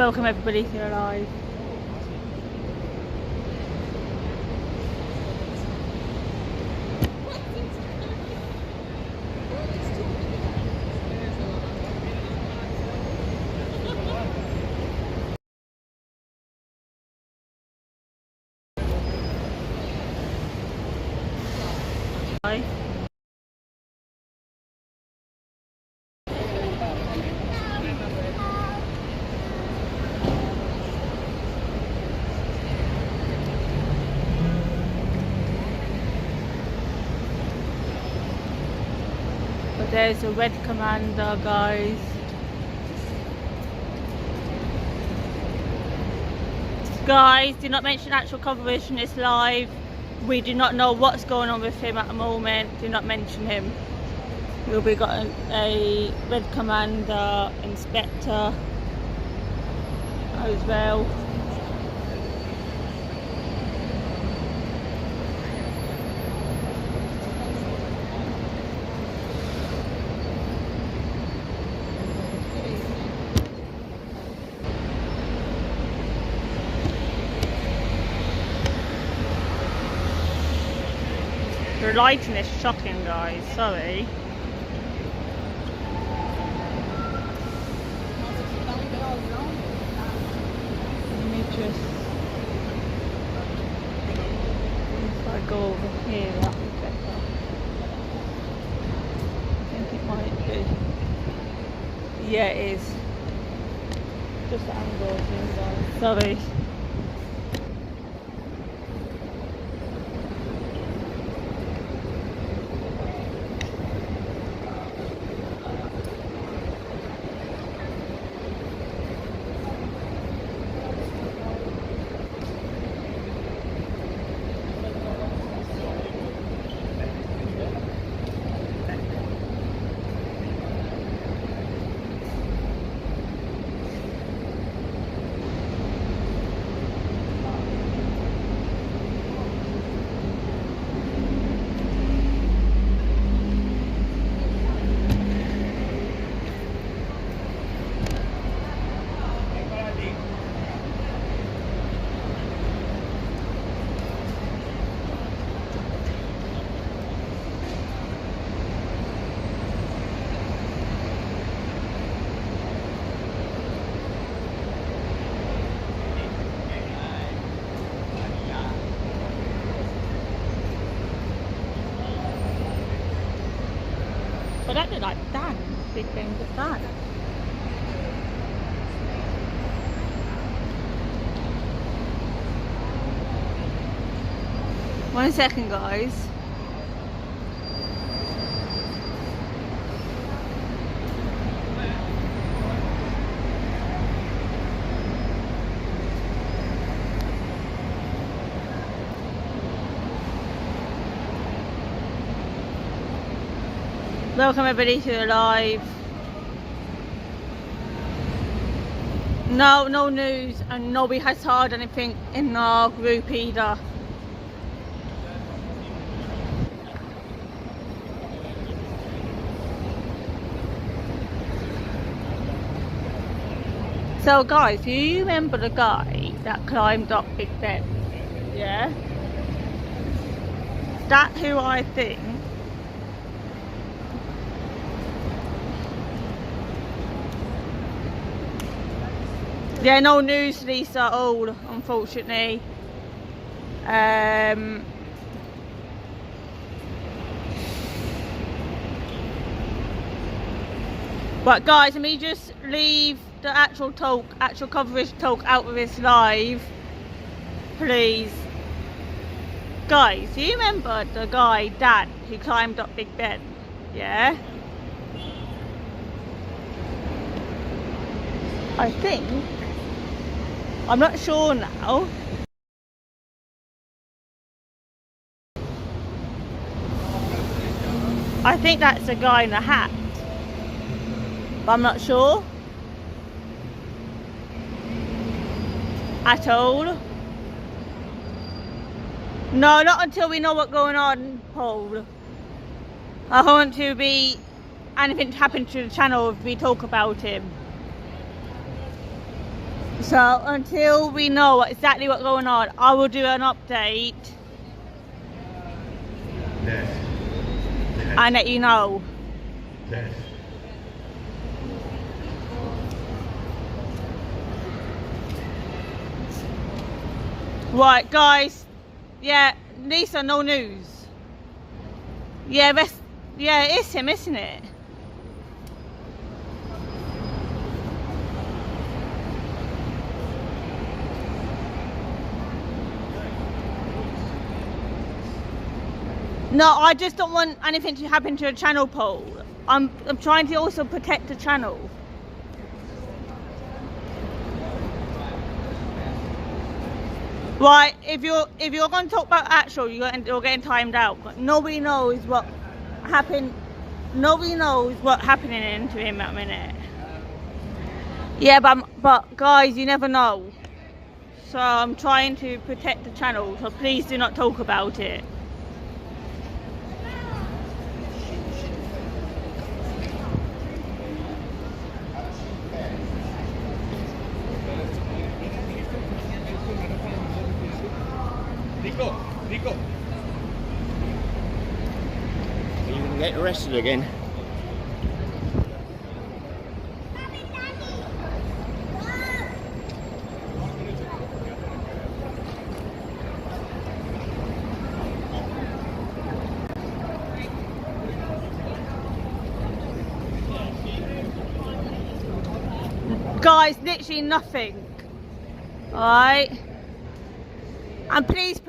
Welcome everybody to the live. Hi. But there's a red commander, guys. Guys, do not mention actual coverage in this live. We do not know what's going on with him at the moment. Do not mention him. We'll be got a red commander inspector as well. The lighting is shocking, guys. Sorry. Let me just. If I go over here, that would be better. I think it might be. Yeah, it is. Just the angle, guys. Sorry. But that looked like Dan, big thing with that. One second, guys. Welcome everybody to the live. No news, and nobody has heard anything in our group either. So guys, do you remember the guy that climbed up Big Ben? Yeah? That's who I think. Yeah, no news release at all, unfortunately. But guys, let me just leave the actual coverage talk out of this live, please. Guys, do you remember the guy, Dan, who climbed up Big Ben? Yeah? I think, I'm not sure now. I think that's the guy in the hat, but I'm not sure at all. No, not until we know what's going on, Paul. I don't want to be anything to happen to the channel if we talk about him. So until we know exactly what's going on, I will do an update and let you know. Right, guys. Yeah, Lisa, no news. Yeah, it's him, isn't it? No, I just don't want anything to happen to a channel poll. I'm trying to also protect the channel. Right, if you're going to talk about actual, you're getting timed out. But nobody knows what happened. Nobody knows what's happening to him at a minute. Yeah, but guys, you never know. So I'm trying to protect the channel. So please do not talk about it. Nico. Are you going to get arrested again? Guys, literally nothing. Alright? And please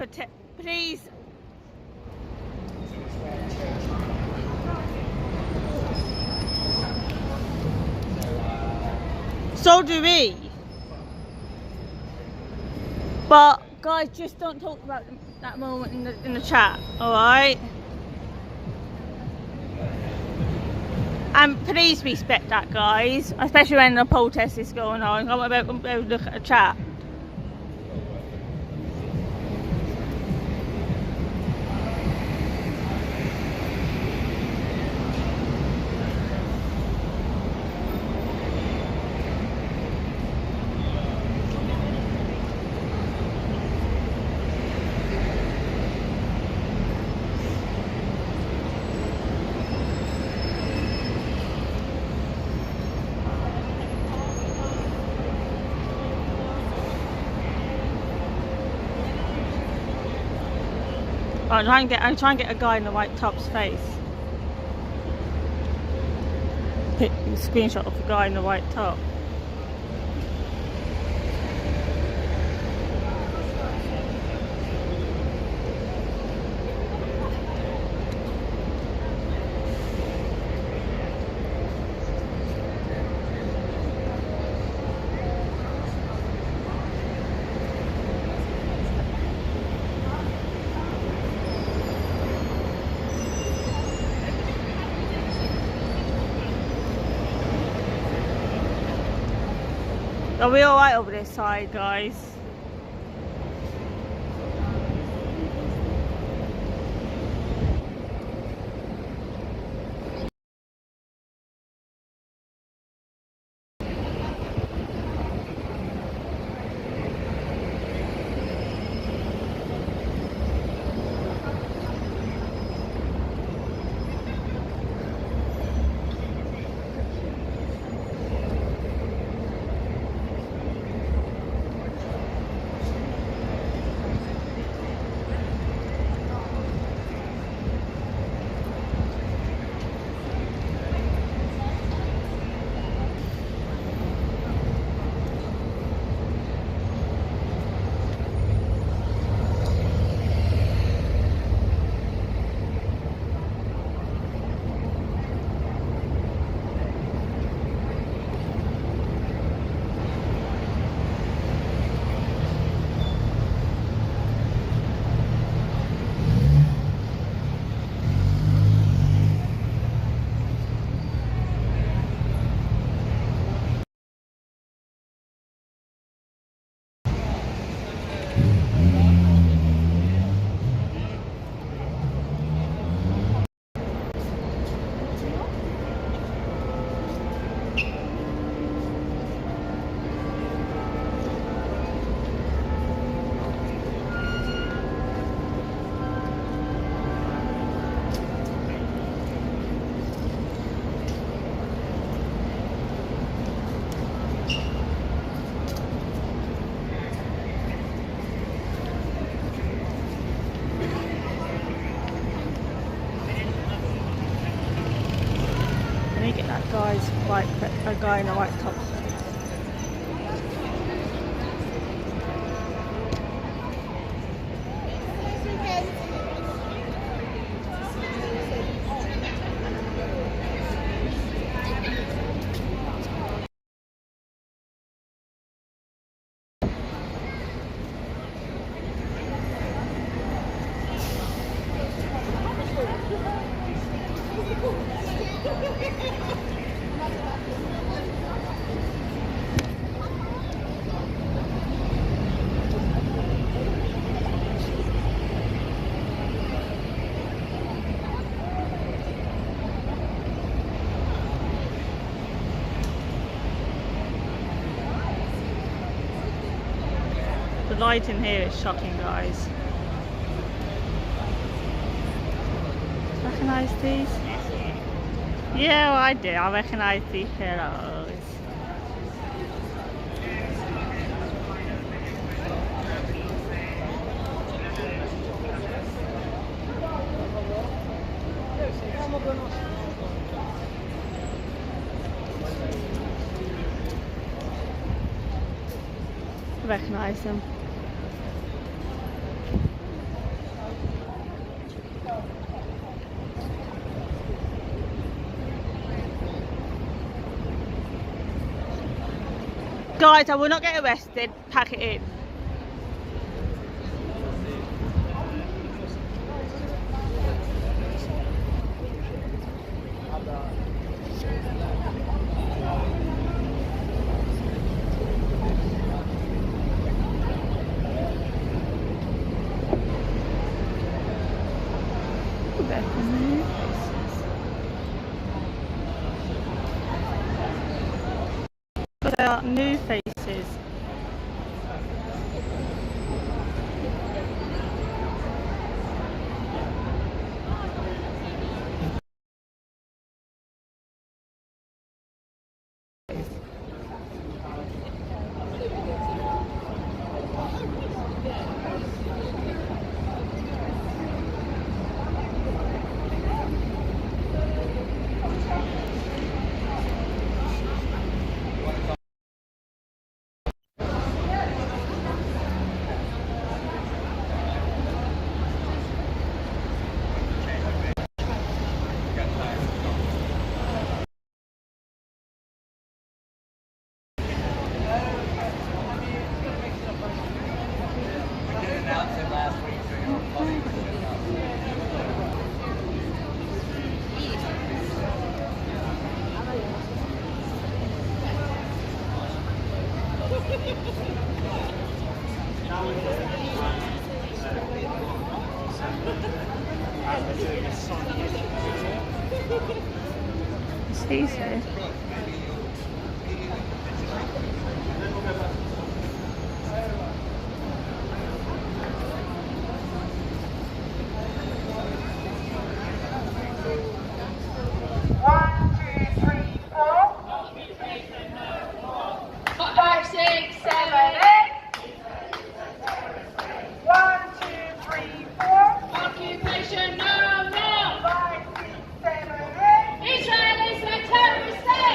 please. So do we. But guys, just don't talk about that moment in the chat, alright? And please respect that, guys, especially when the protest is going on. I want to be able to look at the chat. I'm trying to get a guy in the white top's face. Pick a screenshot of the guy in the white top. Are we alright over this side, guys? a guy in a white top. The light in here is shocking, guys. Recognise these? Yeah, well, I do. I recognise these pillows. I recognise them. Guys, I will not get arrested. Pack it in. There are new faces. He's here. Israel is a terrorist state!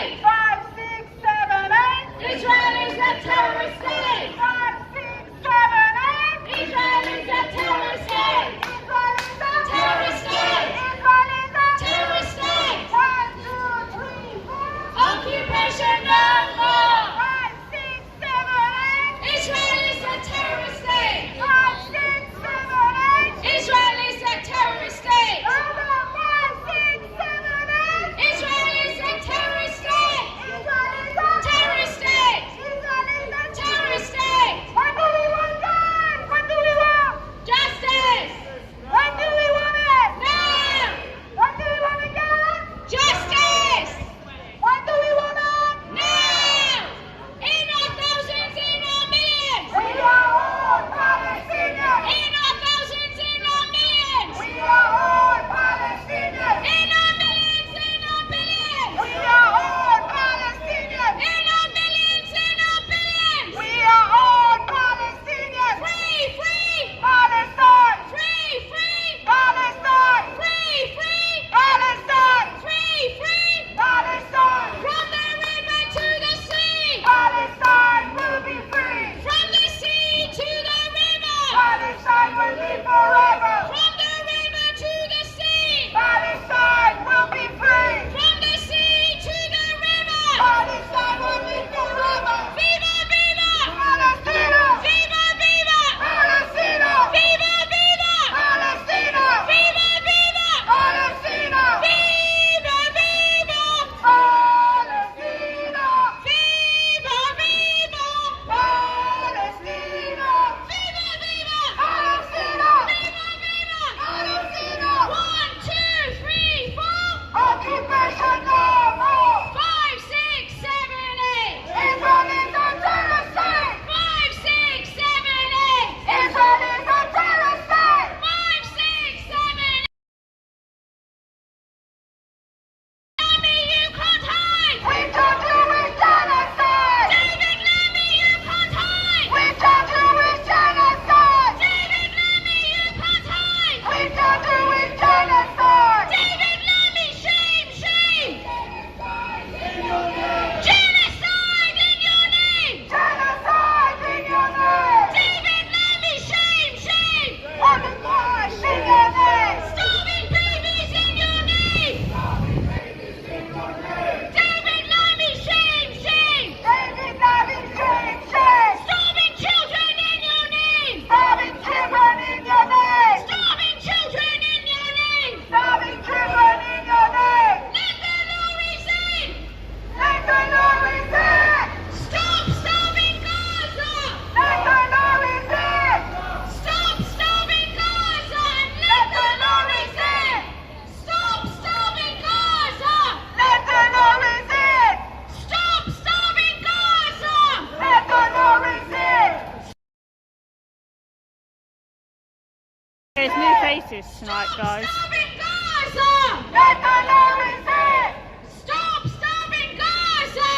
There's new faces tonight, guys. Starving Gaza! Netanyahu said, stop starving Gaza!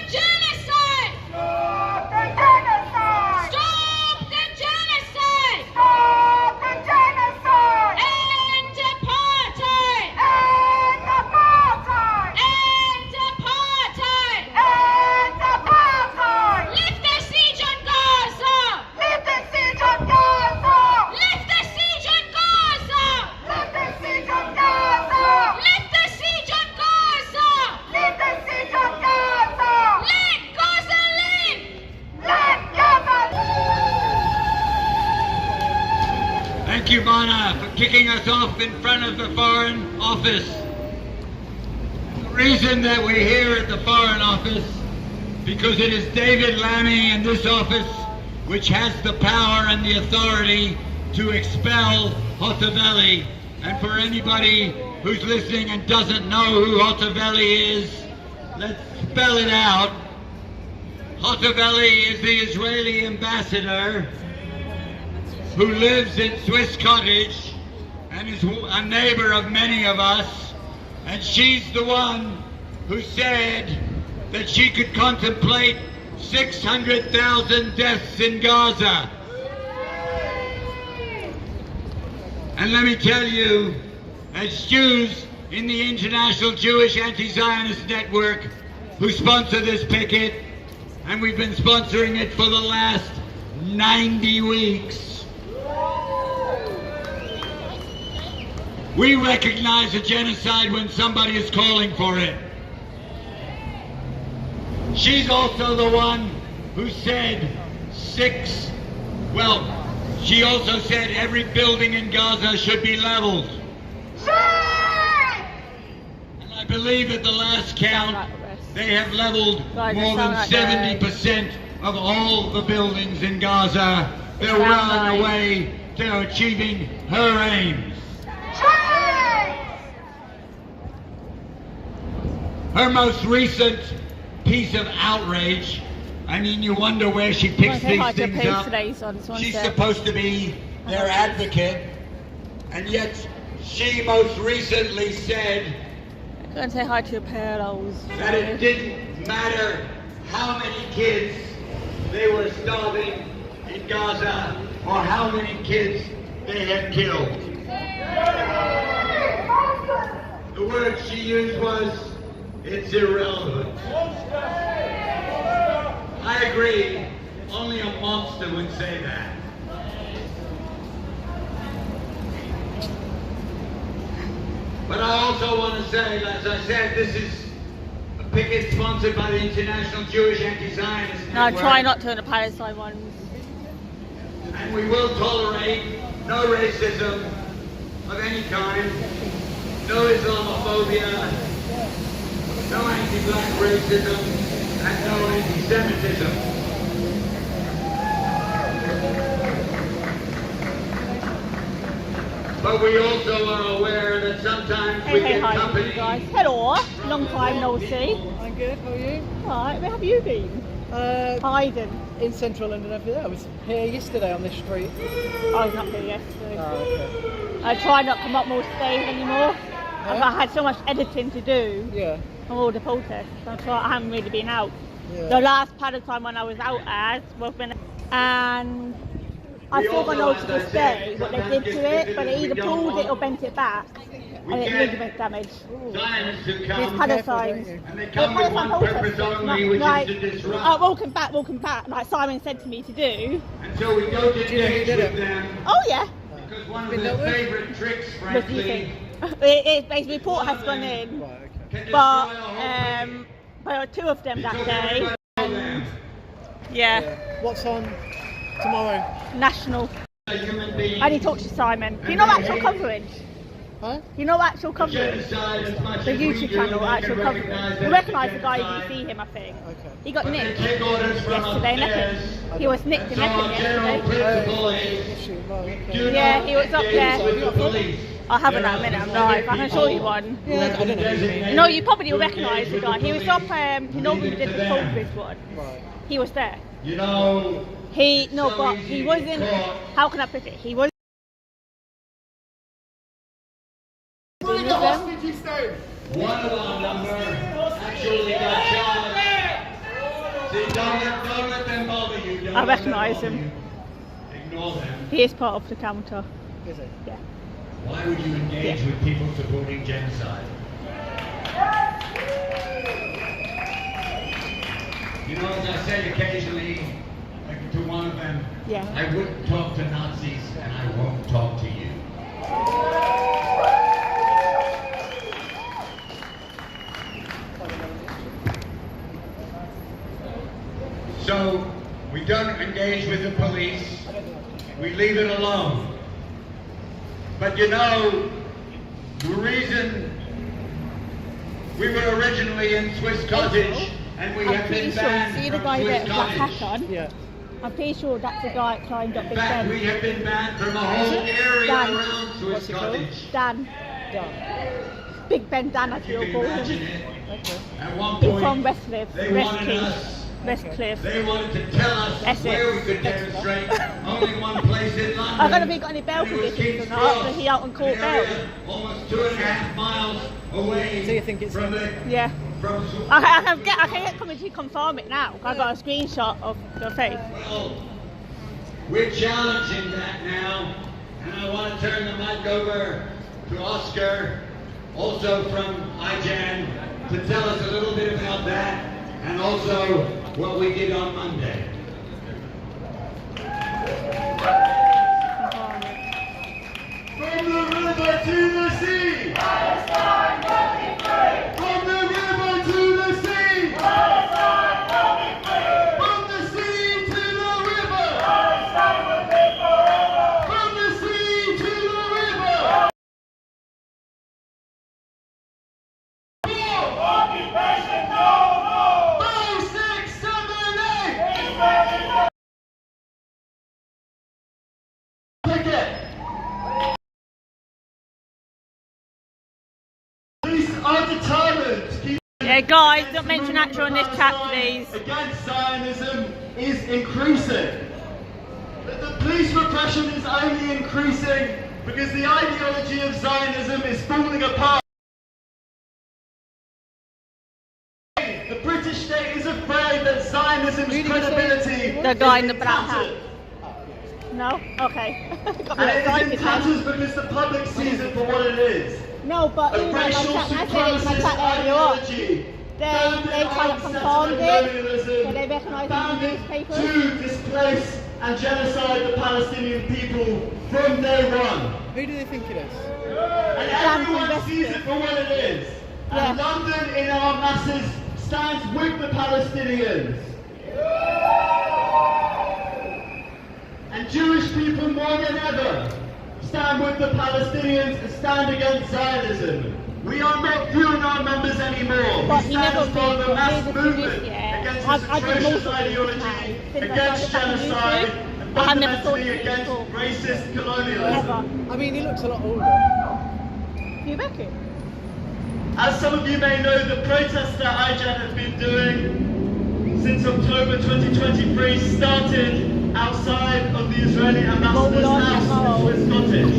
Genocide! Stop the genocide! Stop the genocide! Stop the genocide! End apartheid! End apartheid! End apartheid! End apartheid! Lift the siege on Gaza! Lift the siege on Gaza! Lift the siege on Gaza! Lift the siege on Gaza! Lift the siege on Gaza! Lift the siege on Gaza! Let Gaza live! Let Gaza live! Thank you, Mana, for kicking us off in front of the Foreign Office. The reason that we're here at the Foreign Office, because it is David Lammy and this office which has the power and the authority to expel Hotovely. And for anybody who's listening and doesn't know who Hotovely is, let's spell it out. Hotovely is the Israeli ambassador who lives in Swiss Cottage and is a neighbor of many of us. And she's the one who said that she could contemplate 600,000 deaths in Gaza. And let me tell you, as Jews in the International Jewish Anti-Zionist Network who sponsor this picket, and we've been sponsoring it for the last 90 weeks, we recognize a genocide when somebody is calling for it. She's also the one who said she also said every building in Gaza should be leveled. And I believe at the last count, they have leveled more than 70% of all the buildings in Gaza. They're well on the way to achieving her aims. Her most recent piece of outrage, I mean, you wonder where she picks these things up. She's supposed to be their advocate, and yet she most recently said Go and say hi to your parallels. that it didn't matter how many kids they were starving in Gaza or how many kids they had killed. The word she used was, it's irrelevant. I agree, only a monster would say that. But I also want to say, as I said, this is a picket sponsored by the International Jewish Anti-Zionist No, Network. try not to in the Palestine ones. And we will tolerate no racism of any kind, no Islamophobia, no anti-black racism, and no anti-Semitism. But we also are aware that sometimes we Hey, get hi to company. you guys. Hello, long time no see. I'm good, how are you? Alright, where have you been? Hiding. In central London over there. I was here yesterday on this street. I was not here yesterday. Okay. I try not to come up more stage anymore. I had so much editing to do Yeah. on all the protests. I haven't really been out. Yeah. The last Palestine one I was out and I still got notice to this day what they did to it, but they either pulled it or bent it back, and it really makes damage. Zionists who It's come Palestine. and they come with one purpose only, which is to disrupt. walking back, like Simon said to me to do. And so we go to you know who dates did with it? them Oh yeah. because one of their favorite tricks, What do you frankly, think? It's basically report has gone in, Right, okay. can destroy but a whole there were two of them that because day. everybody knows them. Yeah, What's on tomorrow? national. A human being. I need to talk to Simon. Do you know actual coverage? Huh? You know actual coverage? Genocide as much The as we YouTube do, channel, they actual can coverage. recognize You that recognise the it's guy if genocide, you see him, I think. Okay. He got but they nicked take orders from yesterday in upstairs. Epping. He was nicked in So our Epping general yesterday. principle is Issue, right, okay. do Yeah, not he was up engage there. with the police. I haven't at a minute, I'm live. I can show you one. Yeah, I don't know who you mean. No, you probably will recognise the guy. He was up, you know, we did the Coldbridge one. Right. He was there. You know, But he wasn't. How can I put it? He was. Where the hostage you staying? One of our number actually got charged. See, don't let them bother you. Don't I let them recognise bother him. you. Ignore them. He is part of the counter. Is it? Yeah. Why would you engage with people supporting genocide? You know, as I said occasionally to one of them, Yeah. I wouldn't talk to Nazis and I won't talk to you. So, we don't engage with the police, we leave it alone. But you know, the reason we were originally in Swiss Cottage and we I'm have pretty been sure. banned See the from guy there Swiss with that hat Cottage. on? Yeah. I'm pretty sure that's the guy that climbed up In Big fact, we Ben. have been banned from a whole area Dan. around What's Swiss it called? Cottage. Dan. Done. Big Ben Dan, I You feel can called imagine him. it. Okay. At one He's from point, Westcliff. they wanted Westcliff. us. Westcliff. They wanted to tell us Essex. where we could demonstrate. Only one place in London. I don't know if he got any bail and it was conditions King's or not, Cross, but he out on court an area bail. almost 2.5 miles away. So you think it's from him? the Yeah. from I can get coming to confirm it now. I got a screenshot of the face. Well, we're challenging that now, and I want to turn the mic over to Oscar, also from IJAN, to tell us a little bit about that, and also what we did on Monday. From the river to the sea! Palestine will be free! From the river to the sea! Palestine will be free! From the sea to the river! Palestine will live forever! From the sea to the river! Occupation no more! 5, 6, 7, 8! Ticket! Police are determined to keep Yeah, guys, don't mention actual in this chat, please. against Zionism is increasing. But the police repression is only increasing because the ideology of Zionism is falling apart. The British state is afraid that Zionism's credibility The guy in the is black hat. tatters. No? Okay. Got me And it is in excited then. tatters because the public sees it for what it is. No, but A even my racial chat, I said it in my supremacist chat earlier on. ideology. They kind of confirmed it, so they recognise it in the founded newspapers. to displace and genocide the Palestinian people from day one. Who do they think it is? And Damn everyone sees it for what it is. And Yeah. London in our masses stands with the Palestinians. And Jewish people more than ever stand with the Palestinians and stand against Zionism. We are not few in our numbers anymore. But We you never stand for the really mass did movement this, yeah. against I this did atrocious multiple ideology, times since I against started back on genocide, YouTube. and I have never fundamentally thought against before. racist colonialism. Never. I mean, he looks a lot older. You reckon? As some of you may know, the protests that IJAN have been doing since October 2023 started outside of the Israeli ambassador's house in Swiss Cottage.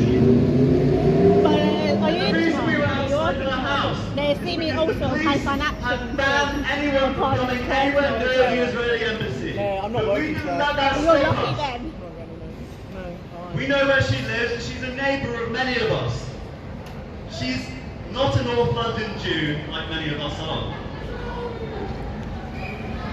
But are you The reason we were in outside of the house They see me is also the police as an action. had banned anyone from coming anywhere near the Israeli embassy. Yeah, I'm not But we working didn't for let that You're stop lucky us. then. No, alright. We know where she lives, and she's a neighbour of many of us. She's not a North London Jew like many of us are.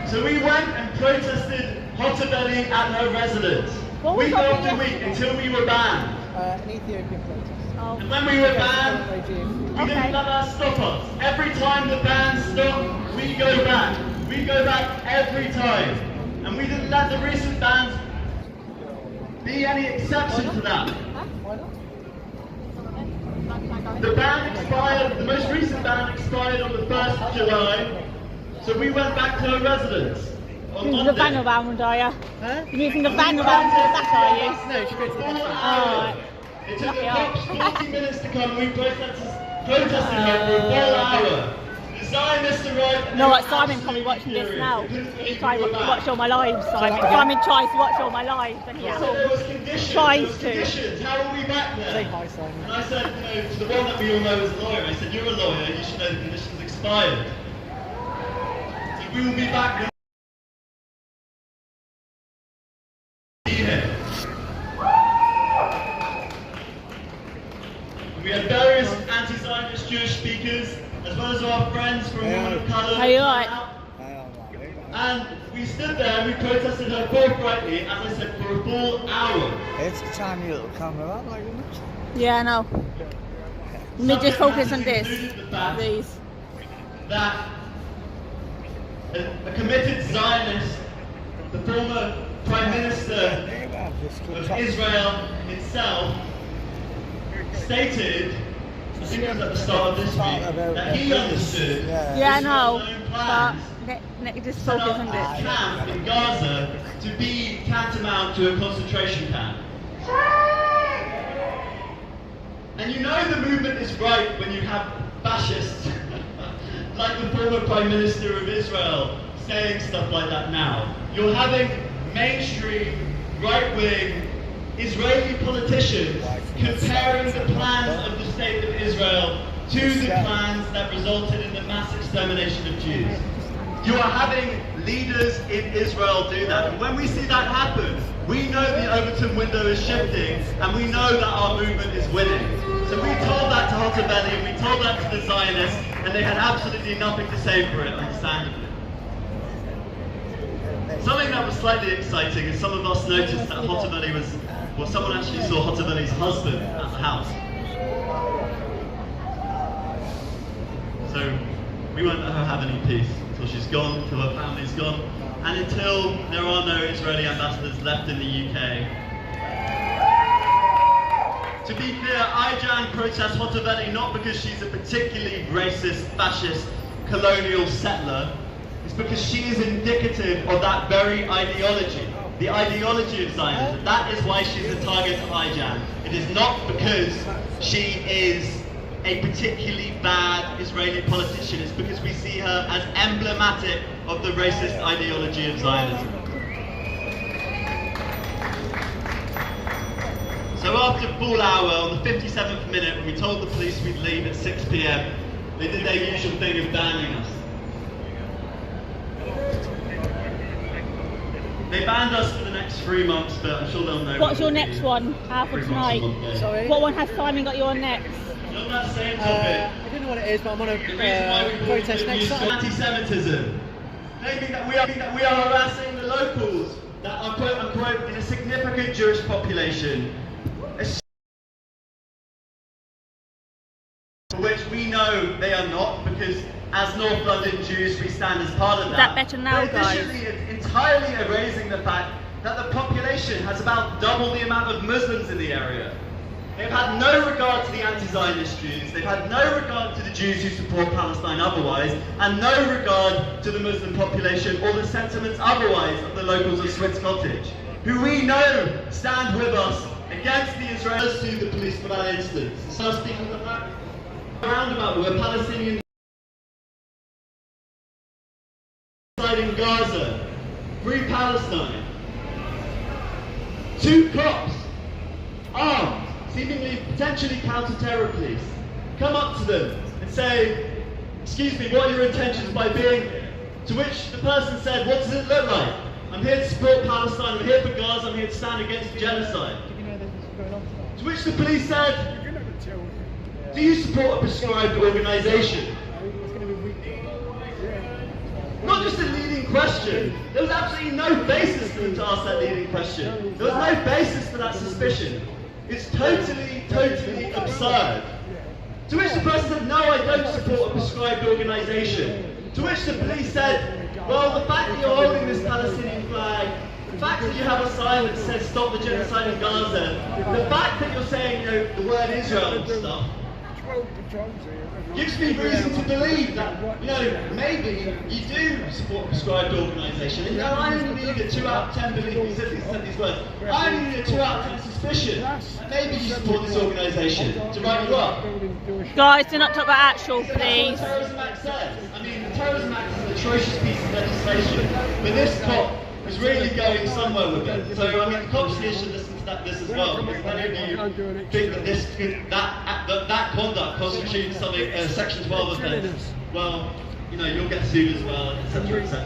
So we went and protested Hottabelly at her residence. What was Week that after for week until we were banned. An Ethiopian protest. Oh. And when we were Against the banned, current regime. we Okay. didn't let that stop us. Every time the ban stopped, we go back. We go back every time. And we didn't let the recent bans be any exception to that. Why not? The ban expired, the most recent ban expired on the 1st of July. So we went back to her residence on Moving the van Monday. around, are you? Huh? You're moving the van around to the back, are you? No, she goes to the 4 bathroom. hours. It took the Lucky cops 40 minutes to come. We protested her for a full hour. The Zionists arrived. No, like Simon probably watching this now. He tries to watch all my lives, Simon. Simon tries to watch all my lives, and he So there was conditions. tries there was conditions. How are we back there? Say hi, Simon. And I said, to the one that we all know as a lawyer, I said, you're a lawyer, you should know the conditions expired. So we will be back here. We had various anti-Zionist Jewish speakers, as well as our friends from Women of Colour. Are you alright? And we stood there and we protested her forthrightly, as I said, for a full hour. It's the time you little camera out, like, isn't it? Yeah, I know. Let me just focus on this, please. That a committed Zionist, the former Prime Minister of Israel himself, stated, I think it was at the start of this week, that he understood Yeah, I know, but let me just set focus up on a this. camp in Gaza to be tantamount to a concentration camp. And you know the movement is right when you have fascists like the former Prime Minister of Israel saying stuff like that now. You're having mainstream right-wing Israeli politicians comparing the plans of the State of Israel to the plans that resulted in the mass extermination of Jews. You are having leaders in Israel do that. And when we see that happen, we know the Overton window is shifting, and we know that our movement is winning. So we told that to Hotaveli, and we told that to the Zionists, and they had absolutely nothing to say for it, understandably. Something that was slightly exciting is some of us noticed that Hotaveli was, well, someone actually saw Hotaveli's husband at the house. So we won't let her have any peace until she's gone, until her family's gone, and until there are no Israeli ambassadors left in the UK. To be clear, Ijan protests Hotaveli not because she's a particularly racist, fascist, colonial settler. It's because she is indicative of that very ideology, the ideology of Zionism. That is why she's a target of Ijan. It is not because she is a particularly bad Israeli politician. It's because we see her as emblematic of the racist ideology of Zionism. So after a full hour, on the 57th minute, when we told the police we'd leave at 6 p.m, they did their usual thing of banning us. They banned us for the next 3 months, but I'm sure they'll know. What's your next one? After tonight? Sorry? What one has Simon got you on next? On that same topic, I don't know what it is, but I'm on a protest next Saturday. anti-Semitism, claiming that we are harassing the locals that are quote unquote in a significant Jewish population, which we know they are not, because as North London Jews we stand as part of that. Is that better now, but guys? additionally, it's entirely erasing the fact that the population has about double the amount of Muslims in the area. They've had no regard to the anti-Zionist Jews, they've had no regard to the Jews who support Palestine otherwise, and no regard to the Muslim population or the sentiments otherwise of the locals of Swiss Cottage, who we know stand with us against the Israelis to the police for that instance. So speaking of that, roundabout where Palestinian in Gaza, free Palestine. 2 cops, armed, seemingly potentially counter-terror police, come up to them and say, "Excuse me, what are your intentions by being here?" To which the person said, "What does it look like? I'm here to support Palestine, I'm here for Gaza, I'm here to stand against genocide." To which the police said, "Do you support a prescribed organisation?" Not just a leading question. There was absolutely no basis for them to ask that leading question. There was no basis for that suspicion. It's totally, totally absurd. To which the person said, "No, I don't support a prescribed organisation." To which the police said, "Well, the fact that you're holding this Palestinian flag, the fact that you have a sign that says stop the genocide in Gaza, the fact that you're saying, the word Israel and stuff, gives me reason to believe that, you know, maybe you do support a prescribed organisation. And, you know, I only need a 2 out of 10 belief. He said these words. I only need a 2 out of 10 suspicion. And maybe you support this organisation to write you up. Guys, do not talk about actual, please. That's what the Terrorism Act says. I mean, the Terrorism Act is an atrocious piece of legislation. But this cop was really going somewhere with it. So, I mean, the cops here should listen to this as well. Because many of you think that that conduct constitutes something, Section 12 offence. Well, you know, you'll get sued as well, etc., etc.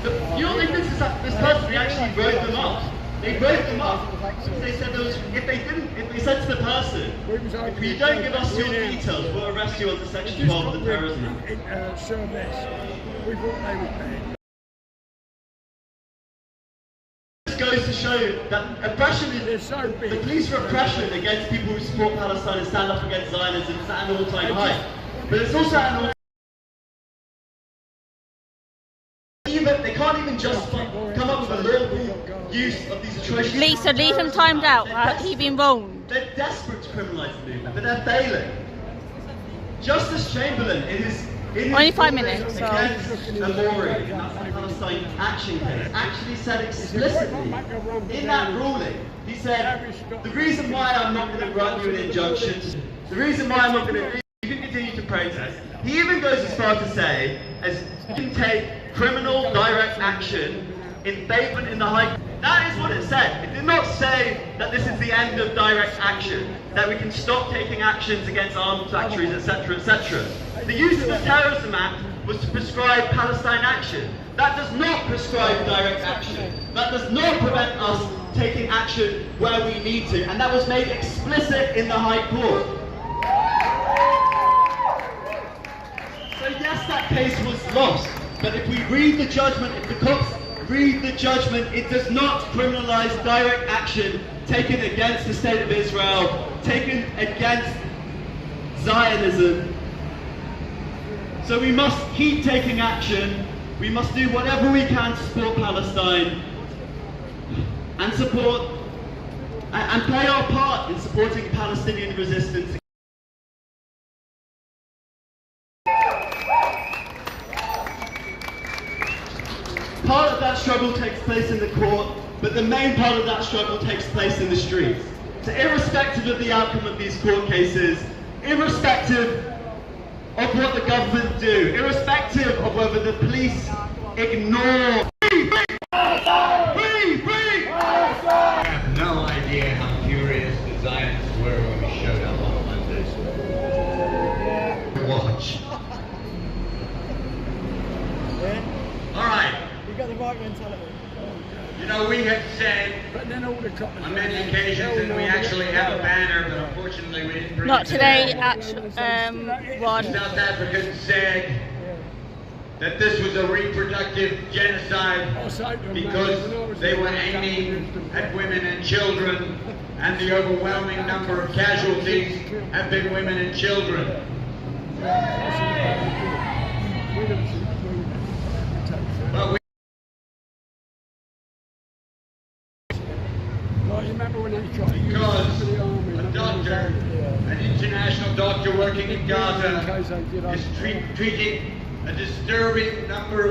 But you don't think this person actually wrote them up? They wrote them up. They said if they said to the person, if you don't give us your details, we'll arrest you under Section 12 of the Terrorism Act. This goes to show that oppression is the police repression against people who support Palestine and stand up against Zionism is at an all-time high. But it's also at an all-time they can't even just come up with a lawful use of these atrocious... Lisa, leave him timed out. He's been wronged. They're desperate to criminalise the movement, but they're failing. Justice Chamberlain, in his only 5 minutes, so... Amori, in that Palestine action case, actually said explicitly in that ruling, he said, the reason why I'm not going to grant you an injunction, the reason why I'm not going to... You can continue to protest. He even goes as far to say, as you can take criminal direct action in favour in the High Court. That is what it said. It did not say that this is the end of direct action, that we can stop taking actions against arms factories, etc., etc. The use of the Terrorism Act was to prescribe Palestine action. That does not prescribe direct action. That does not prevent us taking action where we need to, and that was made explicit in the High Court. So yes, that case was lost, but if we read the judgment, if the cops read the judgment, it does not criminalise direct action taken against the State of Israel, taken against Zionism. So we must keep taking action, we must do whatever we can to support Palestine and support and play our part in supporting Palestinian resistance. Part of that struggle takes place in the court, but the main part of that struggle takes place in the streets. So irrespective of the outcome of these court cases, irrespective of what the government do, irrespective of whether the police ignore... I have no idea how furious the Zionists were when we showed up on Monday. Watch. All right. You got the right mentality. You know, we had said on many occasions, and we actually have a banner, but unfortunately we didn't bring Not it today, Rod. South Africans said that this was a reproductive genocide because they were aiming at women and children, and the overwhelming number of casualties have been women and children. But because a doctor, an international doctor working in Gaza, is treating a disturbing number of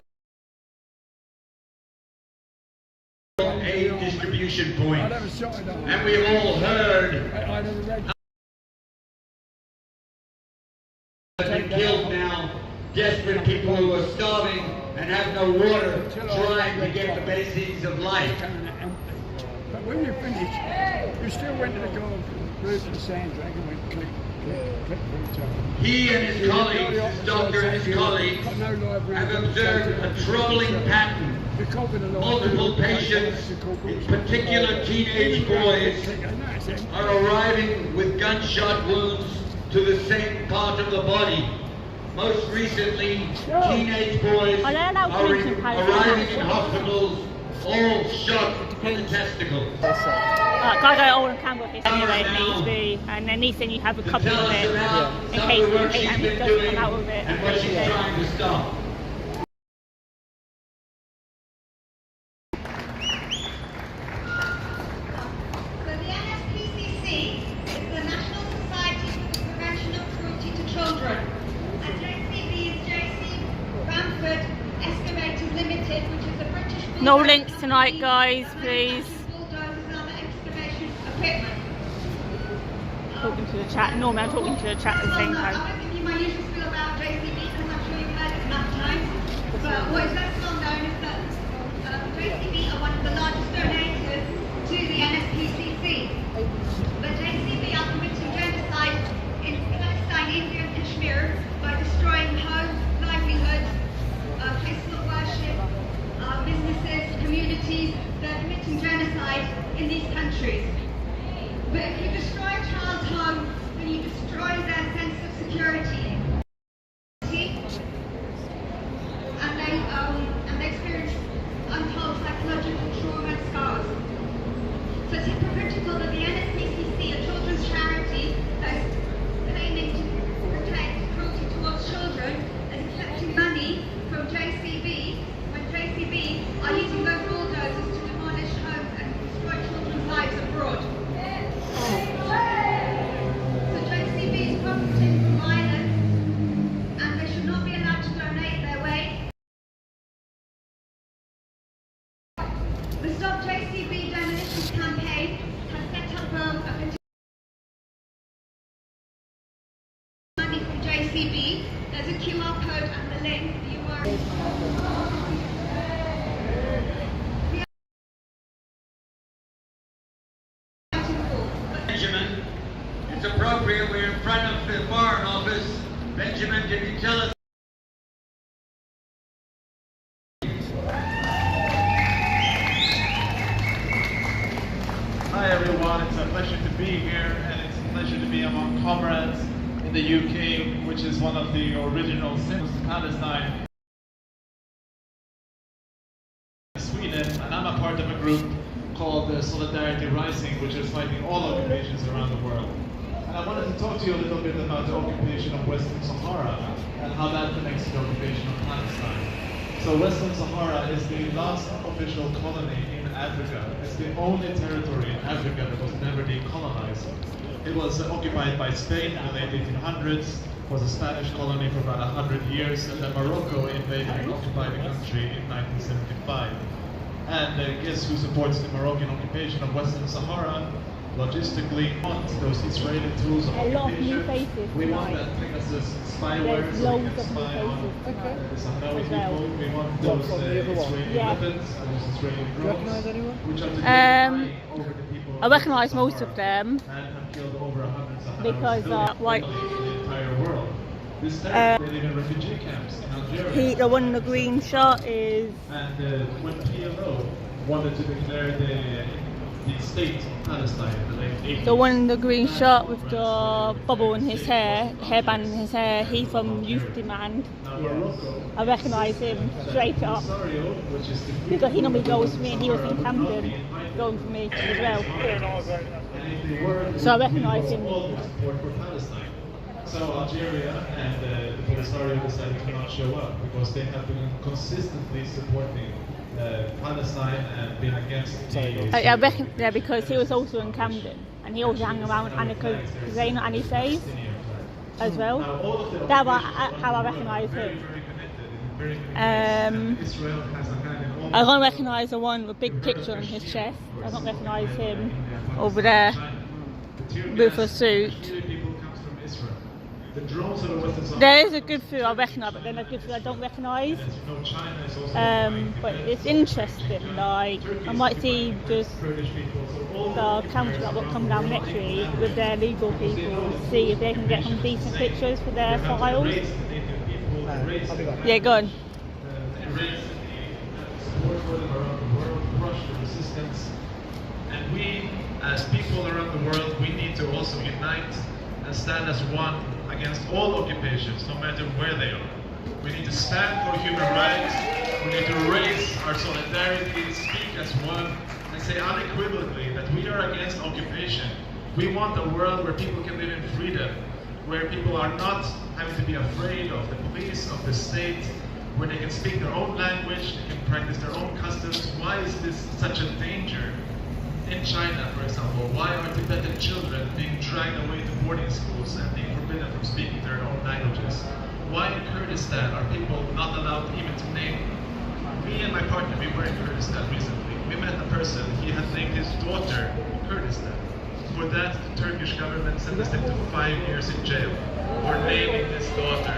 aid distribution points. And we all heard have been killed now, desperate people who are starving and have no water, trying to get the basics of life. But when you finish, you still went to the garden, moved to the sand drag and went click, click, click, click. He and his colleagues, his doctor and his colleagues, have observed a troubling pattern. Multiple patients, in particular teenage boys, are arriving with gunshot wounds to the same part of the body. Most recently, teenage boys are arriving in hospitals, all shot in the testicles. Guys, I all on camera here anyway, it needs to be, and then Ethan, you have a couple of it in case it doesn't come out of it. And what she's trying to stop. So the NSPCC No links tonight, guys, please. Talking to the chat. Normally I'm talking to the chat at the same time. I won't give you my usual spiel about JCB because I'm sure you've heard it enough times. But what is less well known is that JCB are one of the largest donators to the NSPCC. The JCB are committing genocide in Palestine, India and Kashmir by destroying homes, livelihoods, places of worship, businesses, communities. They're committing genocide in these countries. But if you destroy a child's home, then you destroy their sense of security. And they experience untold psychological trauma and scars. So it's hypocritical that the NSPCC, a children's charity that is claiming to protect cruelty towards children, is accepting money from JCB when JCB are using those bulldozers to demolish homes and destroy children's lives abroad. So JCB is profiting from violence, and they should not be allowed to donate their way. The Stop JCB Demolitions campaign has set up a money from JCB. There's a QR code and the link. You are. Benjamin, it's appropriate we're in front of the Foreign Office. Benjamin, can you tell us? Hi everyone, it's a pleasure to be here, and it's a pleasure to be among comrades in the UK, which is one of the original symbols of Palestine. Sweden, and I'm a part of a group called Solidarity Rising, which is fighting all occupations around the world. And I wanted to talk to you a little bit about the occupation of Western Sahara and how that connects to the occupation of Palestine. So Western Sahara is the last official colony in Africa. It's the only territory in Africa that was never decolonized. It was occupied by Spain in the late 1800s, was a Spanish colony for about 100 years, and then Morocco invaded and occupied the country in 1975. And guess who supports the Moroccan occupation of Western Sahara? Logistically, we want those Israeli tools of occupation. We want that Pegasus spyware so we can spy on Sahrawi people. We want those Israeli weapons and those Israeli drones, which are to fly over the people. I recognise most of them and have killed over 100 Sahrawis because like in the entire world. This time they live in refugee camps in Algeria. the one in the green shirt is. And when PLO wanted to declare the state of Palestine in the late 80s. The one in the green shirt with the bubble in his hair, hairband in his hair, he's from Youth Demand. I recognise him straight up. Because he normally goes for me and he was in Camden going for me as well. So I recognise him. So Algeria and the Polisario decided to not show up because they have been consistently supporting Palestine and been against the because he was also in Camden and he also hung around Annika Zaina and he says as well. That's how I recognise him. I don't recognise the one with a big picture on his chest. I don't recognise him over there with a suit. There is a good few I recognise, but then there's a good few I don't recognise. But it's interesting, like, I might see just the council that will come down next week with their legal people to see if they can get some decent pictures for their files. Yeah, go on. And we, as people around the world, we need to also unite and stand as one against all occupations, no matter where they are. We need to stand for human rights, we need to raise our solidarity, speak as one, and say unequivocally that we are against occupation. We want a world where people can live in freedom, where people are not having to be afraid of the police, of the state, where they can speak their own language, they can practice their own customs. Why is this such a danger? In China, for example, why are Tibetan children being dragged away to boarding schools and being forbidden from speaking their own languages? Why in Kurdistan are people not allowed even to name Me and my partner, we were in Kurdistan recently. We met a person, he had named his daughter Kurdistan. For that, the Turkish government sentenced him to 5 years in jail for naming his daughter.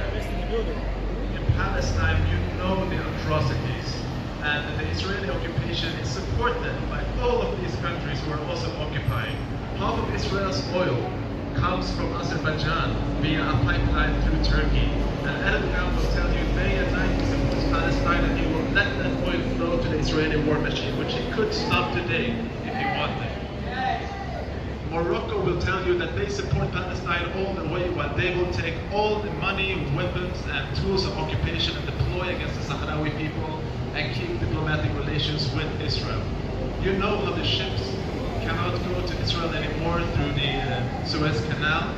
In Palestine, you know the atrocities, and the Israeli occupation is supported by all of these countries who are also occupying. Half of Israel's oil comes from Azerbaijan via a pipeline through Turkey. And Erdogan will tell you day and night he supports Palestine and he will let that oil flow to the Israeli war machine, which he could stop today if he wanted. Morocco will tell you that they support Palestine all the way, while they will take all the money, weapons, and tools of occupation and deploy against the Sahrawi people and keep diplomatic relations with Israel. You know how the ships cannot go to Israel anymore through the Suez Canal.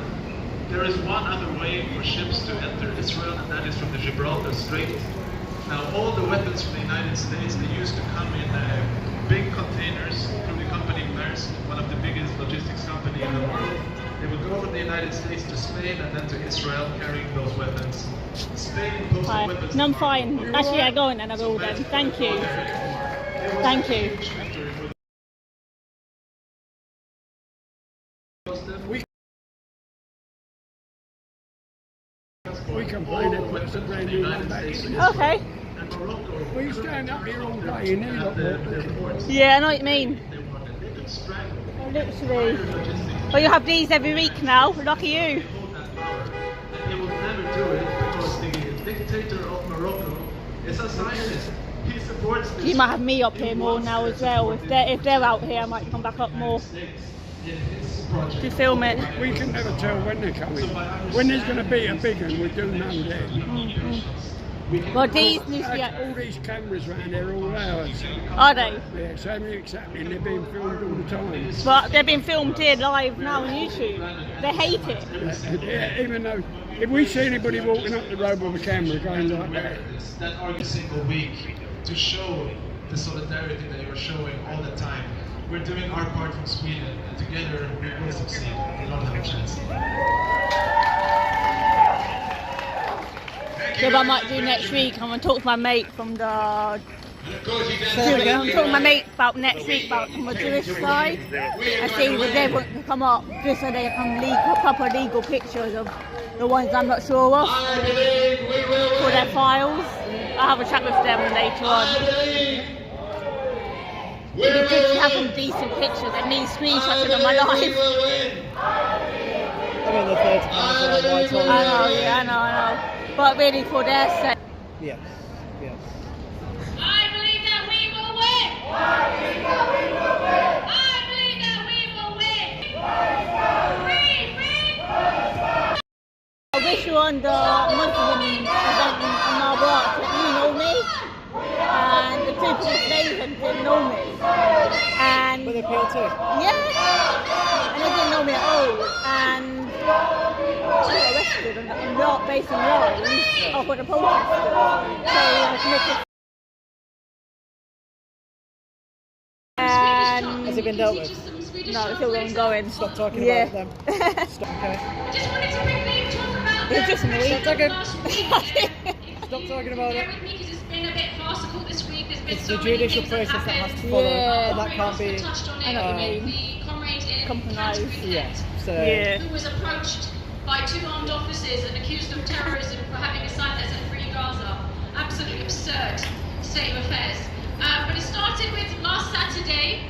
There is one other way for ships to enter Israel, and that is from the Gibraltar Strait. Now, all the weapons from the United States, they used to come in big containers through the company Maersk, one of the biggest logistics companies in the world. They would go from the United States to Spain and then to Israel, carrying those weapons. Spain imposed Right. weapons. No, I'm fine. Actually, yeah, go on then. I will then. Thank you. Thank you. We complain it puts a brand new one back. Okay. We stand up here all day and they look what Yeah, I know what you mean. Oh, literally. Well, you have these every week now. Lucky you. They will never do it because the dictator of Morocco is a Zionist. He supports this. You might have me up here more now as well. If they're out here, I might come back up more to film it. we can never tell when they're coming. When there's going to be a big one, we do none then. Well, these need to be. All these cameras around there are all ours. Are they? Yeah, so exactly, and they're being filmed all the time. But they're being filmed here live now on YouTube. They hate it. Yeah, even though if we see anybody walking up the road with a camera going like that every single week to show the solidarity that you're showing all the time. We're doing our part from Sweden, and together we will succeed. We don't have a chance. So what I might do next week, I'm going to talk to my mate from the... I'm talking to my mate about next week, about from the Jewish side, and see if they want to come up, just so they can proper legal pictures of the ones I'm not sure of, for their files. I'll have a chat with them later on. It'd be good to have some decent pictures and me screenshots of my life. I'm in the third time, Whitehall. I know. But really for their sake. Yes. I believe that we will win. I believe that we will win. I wish you on the Muslim event in my work that you know me, and the two Palestinians didn't know me. And But they appeal too. yeah, and they didn't know me at all. And I got arrested and not based on lies off with the protesters. So and Has it been dealt with? no, it's still ongoing. Stop talking Yeah. about them. Stop, okay. I just wanted to quickly talk about It's just in the week. Stop talking. last week. Stop talking about it. Bear with me because it's been a bit farcical this week. There's been It's so the many judicial things that process that has happened. to follow. Yeah. And that can't be. Touched on it. I know what you mean. The comrade in Compromise. Canterbury, Yeah. So. Yeah. who was approached by two armed officers and accused of terrorism for having a sign that said Free Gaza. Absolutely absurd state of affairs. But it started with last Saturday.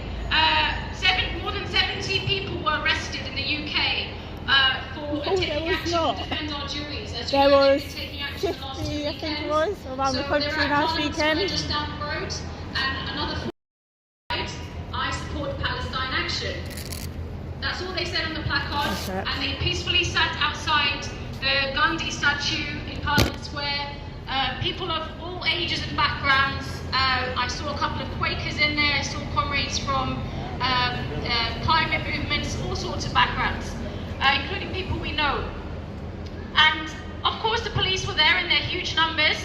More than 70 people were arrested in the UK for taking there was action not. to defend our juries. As There you know, was they've been taking action the last 2 50, I think it weekends. was, around the So country they're at last Parliament Square weekend. just down the road, and another 4 I support Palestine action. That's all they said on the placard, That's it. and they peacefully sat outside the Gandhi statue in Parliament Square. People of all ages and backgrounds. I saw a couple of Quakers in there. I saw comrades from climate movements, all sorts of backgrounds, including people we know. And of course, the police were there in their huge numbers.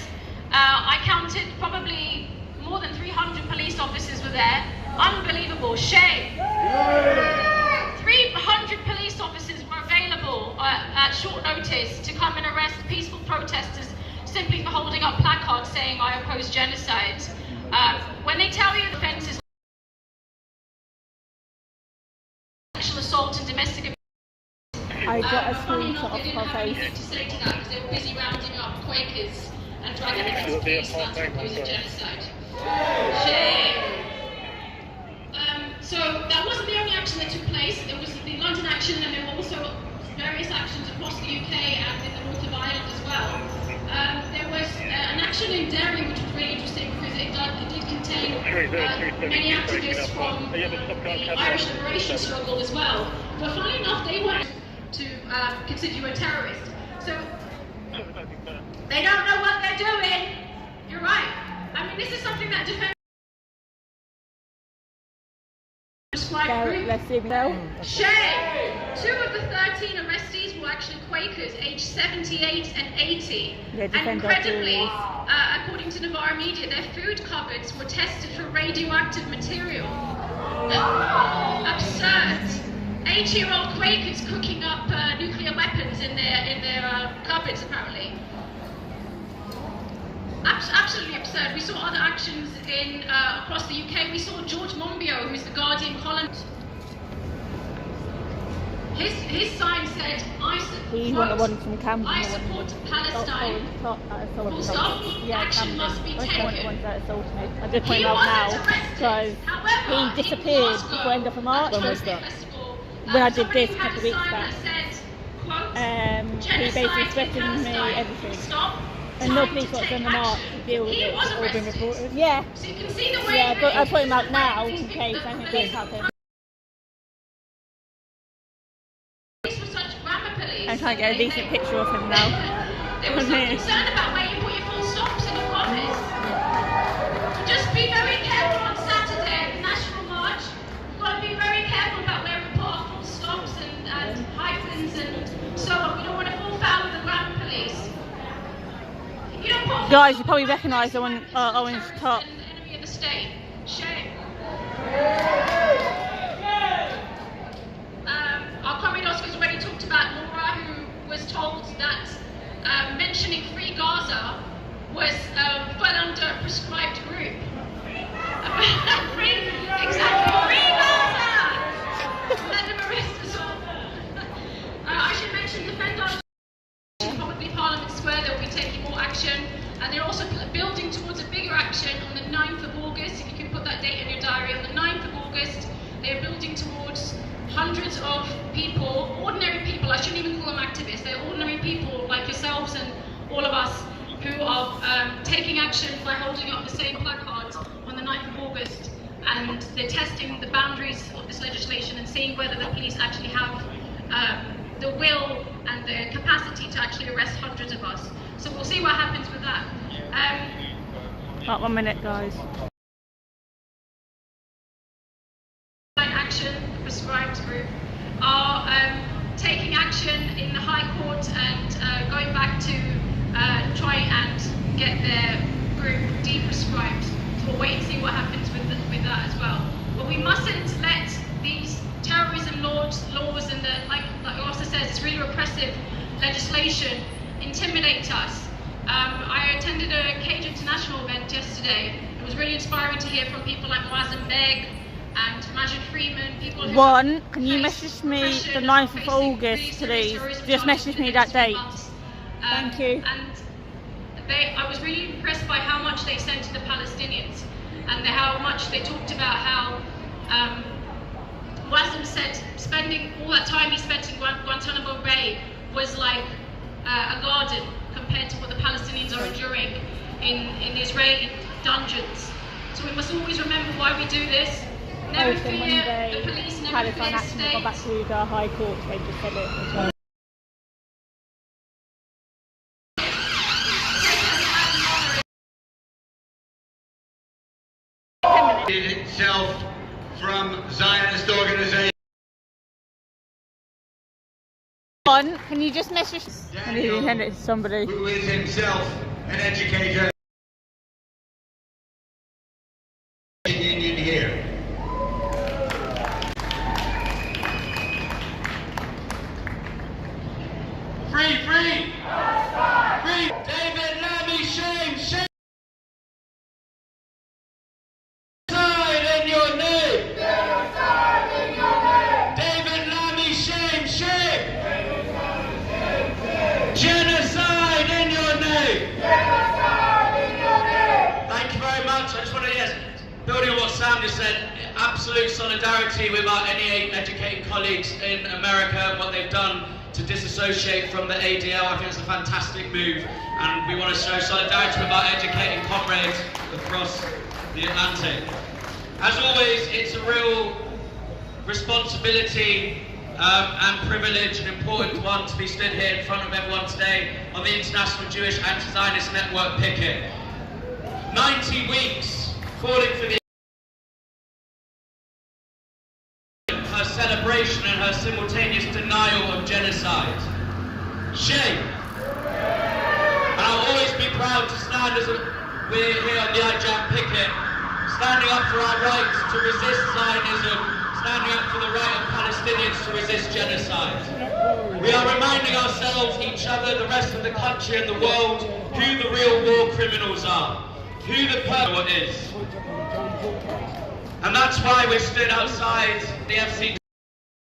I counted probably more than 300 police officers were there. Unbelievable, shame. 300 police officers were available at short notice to come and arrest peaceful protesters simply for holding up placards saying I oppose genocide. When they tell you the offence is sexual assault and domestic abuse, I got a funny screenshot enough, they of didn't her have anything face. to say to that because they were busy rounding up Quakers and dragging them into police for opposing genocide. Shame. So that wasn't the only action that took place. There was the London action, and there were also various actions across the UK and in the north of Ireland as well. There was an action in Derry which was really interesting because it did contain many activists from the Irish liberation struggle as well. But funnily enough, they weren't to consider you a terrorist. So they don't know what they're doing. You're right. I mean, this is something that defends Let's see now. Shame! 2 of the 13 arrestees were actually Quakers, aged 78 and 80. And incredibly, according to Navarre Media, their food cupboards were tested for radioactive material. Absurd. 8-year-old Quakers cooking up nuclear weapons in their cupboards, apparently. Absolutely absurd. We saw other actions in across the UK. We saw George Monbiot, who's the Guardian columnist. His sign said, He wanted one from Camden. I support Palestine. Full stop. Action must be taken. I did point out now because he disappeared before the end of March. When was that? When I did this a couple of weeks back. He basically threatened me, everything. And no police got done the march to deal with it. It's all been reported? Yeah. So you can see the way Yeah, but I put him out now in case anything does happen. I'm trying to get a decent picture of him now. There was some concern about where you put your full stops in the comments. Just be very careful on Saturday at the National March. We've got to be very careful about where we put our full stops and hyphens and so on. We don't want to fall foul of the grammar police. You don't put Guys, you probably recognise the one orange top. Enemy of the state. Shame. Our comrade Oscar's already talked about Laura, who was told that mentioning Free Gaza was fell under a prescribed group. Exactly, Free Gaza! Let them arrest us all. I should mention the Fendon, probably Parliament Square, they will be taking more action, and they're also building towards a bigger action on the 9th of August. If you can put that date in your diary, on the 9th of August, they're building towards hundreds of people, ordinary people, I shouldn't even call them activists, they're ordinary people like yourselves and all of us who are taking action by holding up the same placards on the 9th of August, and they're testing the boundaries of this legislation and seeing whether the police actually have the will and the capacity to actually arrest hundreds of us. So we'll see what happens with that. About 1 minute, guys. Action, the prescribed group, are taking action in the High Court and going back to try and get their group de-prescribed. So we'll wait and see what happens with that as well. But we mustn't let these terrorism laws and the, like Rossa says, it's really repressive legislation intimidate us. I attended a Cage International event yesterday. It was really inspiring to hear from people like Moazem Beg and Majid Freeman, people who Can you message me the 9th of August, please? Just message me that date. Thank you. And I was really impressed by how much they sent to the Palestinians and how much they talked about how Moazem said spending all that time he spent in Guantanamo Bay was like a garden compared to what the Palestinians are enduring in Israeli dungeons. So we must always remember why we do this. Never Open fear Monday, the police, never Palestine fear action will go back state. to the High Court, they just said it as well. Itself from Zionist organization. Can you just message? I need to send it to somebody. Who is himself an educator. Union here. Free, free! Free! David Lammy, shame, shame! solidarity with our NEA educated colleagues in America and what they've done to disassociate from the ADL. I think it's a fantastic move, and we want to show solidarity with our educated comrades across the Atlantic. As always, it's a real responsibility and privilege, an important one, to be stood here in front of everyone today on the International Jewish Anti-Zionist Network picket. 90 weeks calling for her celebration and her simultaneous denial of genocide. Shame. And I'll always be proud to stand as we're here on the IJAM picket, standing up for our rights to resist Zionism, standing up for the right of Palestinians to resist genocide. We are reminding ourselves, each other, the rest of the country and the world, who the real war criminals are, who the perpetrator is. And that's why we're stood outside the FC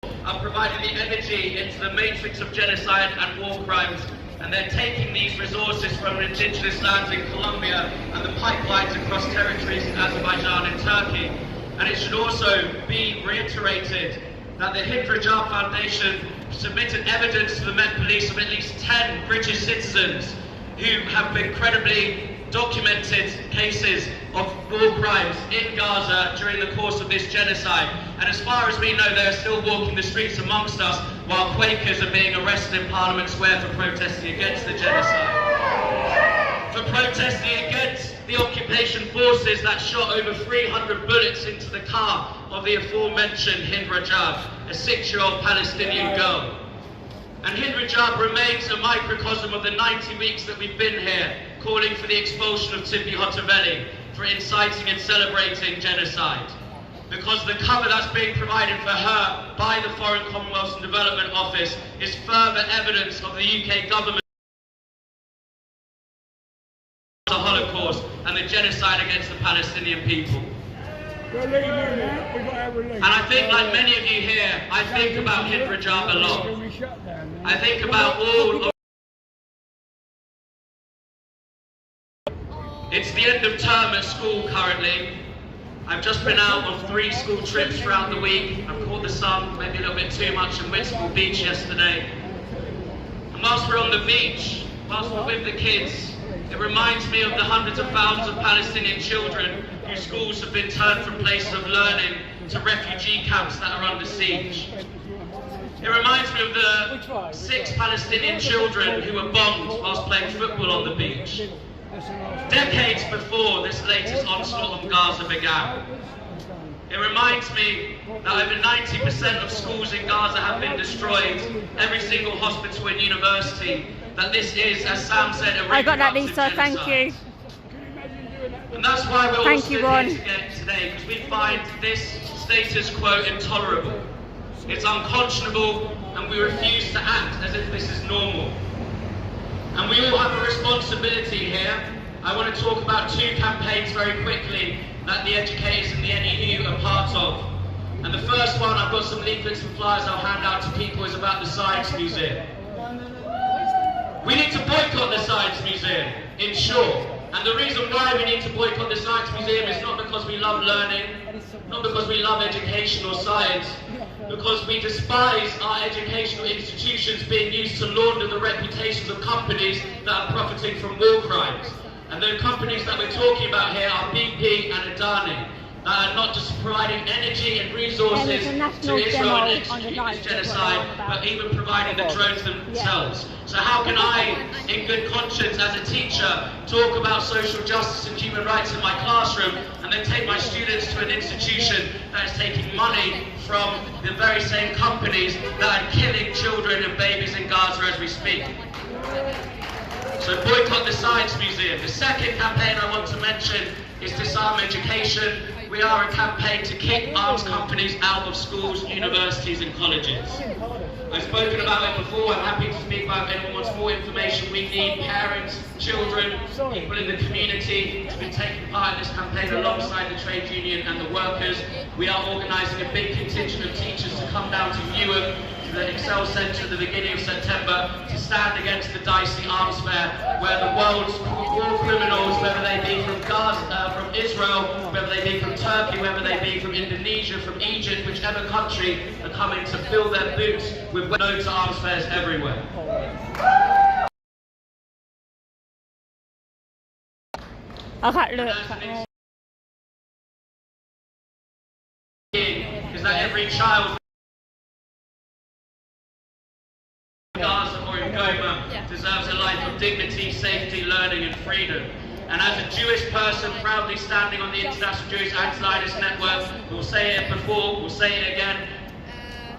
and providing the energy into the matrix of genocide and war crimes. And they're taking these resources from indigenous lands in Colombia and the pipelines across territories in Azerbaijan and Turkey. And it should also be reiterated that the Hind Rajab Foundation submitted evidence to the Met Police of at least 10 British citizens who have been credibly documented cases of war crimes in Gaza during the course of this genocide. And as far as we know, they're still walking the streets amongst us while Quakers are being arrested in Parliament Square for protesting against the genocide. For protesting against the occupation forces that shot over 300 bullets into the car of the aforementioned Hind Rajab, a 6-year-old Palestinian girl. And Hind Rajab remains a microcosm of the 90 weeks that we've been here, calling for the expulsion of Tzipi Hotovely for inciting and celebrating genocide. Because the cover that's being provided for her by the Foreign Commonwealth and Development Office is further evidence of the UK government the Holocaust and the genocide against the Palestinian people. And I think, like many of you here, I think about Hind Rajab a lot. I think about all of... It's the end of term at school currently. I've just been out on 3 school trips throughout the week. I've caught the sun, maybe a little bit too much, in Whitehall Beach yesterday. And whilst we're on the beach, whilst we're with the kids, it reminds me of the hundreds of thousands of Palestinian children whose schools have been turned from places of learning to refugee camps that are under siege. It reminds me of the 6 Palestinian children who were bombed whilst playing football on the beach. Decades before this latest onslaught on Gaza began. It reminds me that over 90% of schools in Gaza have been destroyed, every single hospital and university, that this is, as Sam said, a I got that, Lisa, thank you. And that's why we're all stood here today, because we find this status quo intolerable. It's unconscionable, and we refuse to act as if this is normal. And we all have a responsibility here. I want to talk about 2 campaigns very quickly that the educators and the NEU are part of. And the first one, I've got some leaflets and flyers I'll hand out to people, is about the Science Museum. We need to boycott the Science Museum, in short. And the reason why we need to boycott the Science Museum is not because we love learning, not because we love education or science, because we despise our educational institutions being used to launder the reputations of companies that are profiting from war crimes. And the companies that we're talking about here are BP and Adani, that are not just providing energy and resources to Israel and execute this genocide, but even providing the drones themselves. So how can I, in good conscience as a teacher, talk about social justice and human rights in my classroom and then take my students to an institution that is taking money from the very same companies that are killing children and babies in Gaza as we speak? So boycott the Science Museum. The second campaign I want to mention is Disarm Education. We are a campaign to kick arms companies out of schools, universities and colleges. I've spoken about it before. I'm happy to speak about it if anyone wants more information. We need parents, children, people in the community to be taking part in this campaign alongside the trade union and the workers. We are organising a big contingent of teachers to come down to Newark, to the Excel Centre at the beginning of September to stand against the dicey arms fair, where the world's war criminals, whether they be from Gaza, from Israel, whether they be from Turkey, whether they be from Indonesia, from Egypt, whichever country, are coming to fill their boots with no to arms fairs everywhere. Okay, look. Is that every child in Gaza or in Goma deserves a life of dignity, safety, learning and freedom. And as a Jewish person proudly standing on the International Jewish Anti-Zionist Network, we'll say it before, we'll say it again,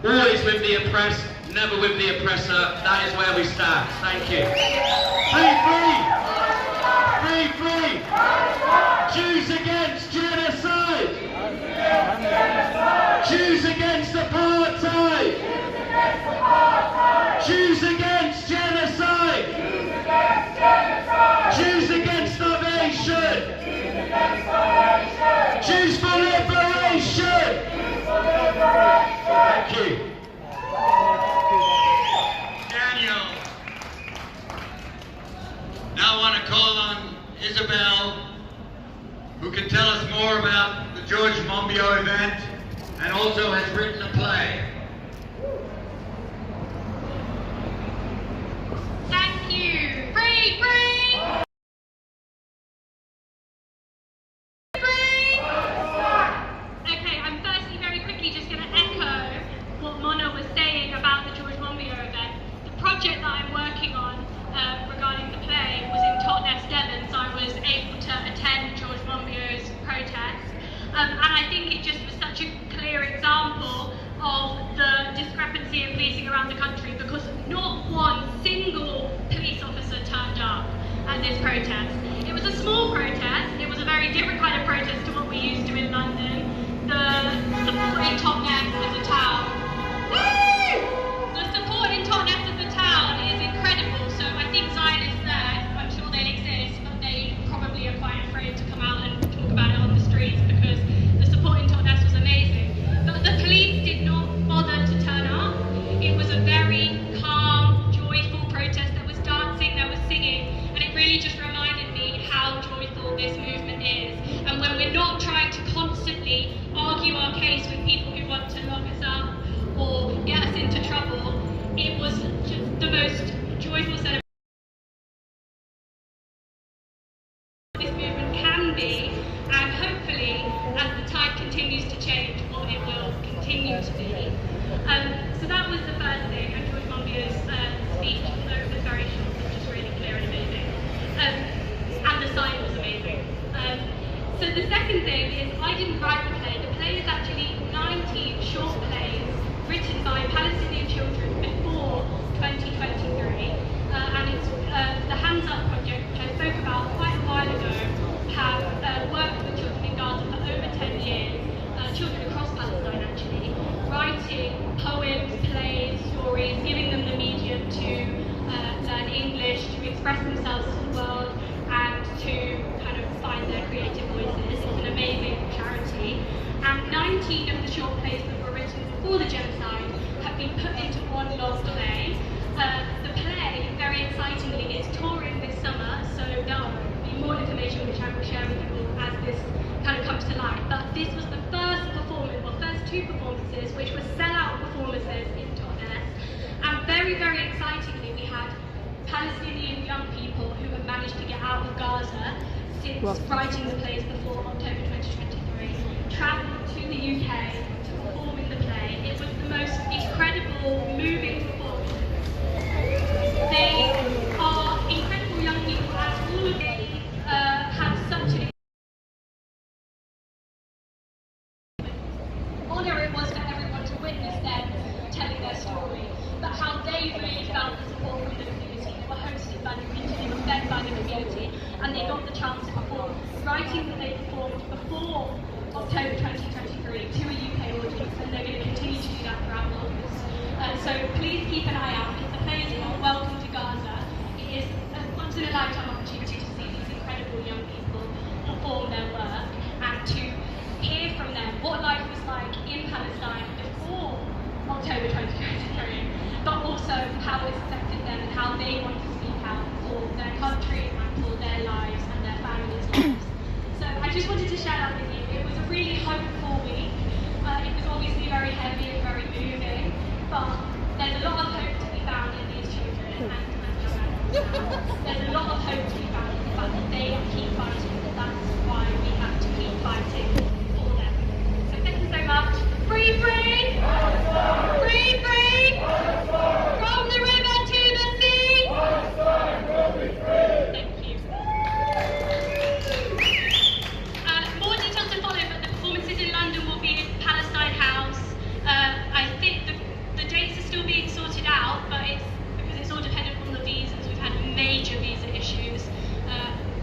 always with the oppressed, never with the oppressor. That is where we stand. Thank you. Free, free! Free, free! Jews against genocide! Jews against apartheid! Jews against genocide! Jews against starvation! Jews for liberation! Thank you. Daniel. Now I want to call on Isabel, who can tell us more about the George Monbiot event and also has written a play. Thank you. Free, free! Free! Okay, I'm firstly very quickly just going to echo what Mona was saying about the George Monbiot event. The project that I'm working on regarding the play was in Totnes, Devon, so I was able to attend George Monbiot's protest. And I think it just was such a clear example of the discrepancy in policing around the country, because not one single police officer turned up at this protest. It was a small protest, it was a very different kind of protest to what we used to in London. The support in Totnes as a town. The support in Totnes as a town is incredible, so I think Zionists there, I'm sure they exist, but they probably are quite afraid to come out and talk about it on the streets because the support in Totnes was amazing. But the police did not bother to turn up. It was a very calm, joyful protest. There was dancing, there was singing, and it really just reminded me how joyful this movement is. And when we're not trying to constantly argue our case with people who want to lock us up or get us into trouble, it was just the most joyful celebration this movement can be, and hopefully as the tide continues to change, or it will continue to be. So that was the first thing, and George Monbiot's speech, although it was very short, was just really clear and amazing. And the sign was amazing. So the second thing is, I didn't write the play. The play is actually 19 short plays written by Palestinian children before 2023. And it's the Hands Up project, which I spoke about quite a while ago, have worked with children in Gaza for over 10 years, children across Palestine actually, writing poems, plays, stories, giving them the medium to learn English, to express themselves to the world, and to kind of find their creative voices. It's an amazing charity. And 19 of the short plays that were written before the genocide have been put into one long play. The play, very excitingly, is touring this summer, so there will be more information which I will share with you all as this kind of comes to light. But this was the first performance, or first two performances, which were sell-out performances in Totnes. And very, very excitingly, we had Palestinian young people who have managed to get out of Gaza since writing the plays before October 2023, travelled to the UK to perform in the play. It was the most incredible, moving performance. They are incredible young people, and all of them have such an honour it was for everyone to witness them telling their story, but how they really felt the support from the community. They were hosted by the community, they were fed by the community, and they got the chance to perform writing that they performed before October 2023 to a UK audience, and they're going to continue to do that throughout August. So please keep an eye out, because the play is called Welcome to Gaza. It is a once-in-a-lifetime opportunity to see these incredible young people perform their work, and to hear from them what life was like in Palestine before October 2023, how it's affected them and how they want to speak out for their country and for their lives and their families' lives. So I just wanted to share that with you. It was a really hopeful week. It was obviously very heavy and very moving, but there's a lot of hope to be found in these children and young adults. There's a lot of hope to be found in the fact that they keep fighting. That's why we have to keep fighting for them. So thank you so much. Free, free! Free, free! From the river to the sea! Thank you. More details to follow, but the performances in London will be at Palestine House. I think the dates are still being sorted out, but because it's all dependent on the visas. We've had major visa issues,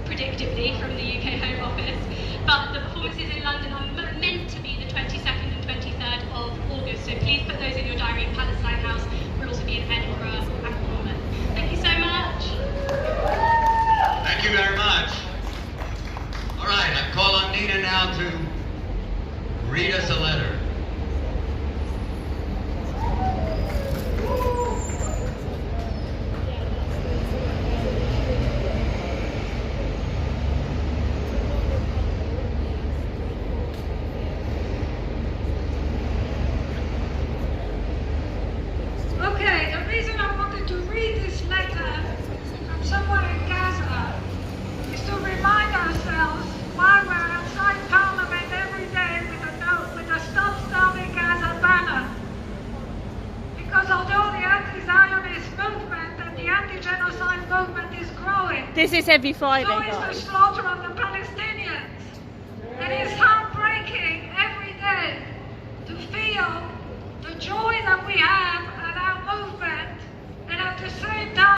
predictably, from the UK Home Office. But the performances in London are meant to be the 22nd and 23rd of August, so please put those in your diary. Palestine House will also be in Edinburgh and Bournemouth. Thank you so much. Thank you very much. All right, I call on Nina now to read us a letter. Okay, the reason I wanted to read this letter from someone in Gaza is to remind ourselves why we're outside Parliament every day with a Stop Starving Gaza banner. Because although the anti-Zionist movement and the anti-genocide movement is growing, This is every Friday, so is the guys. slaughter of the Palestinians. And it's heartbreaking every day to feel the joy that we have at our movement, and at the same time,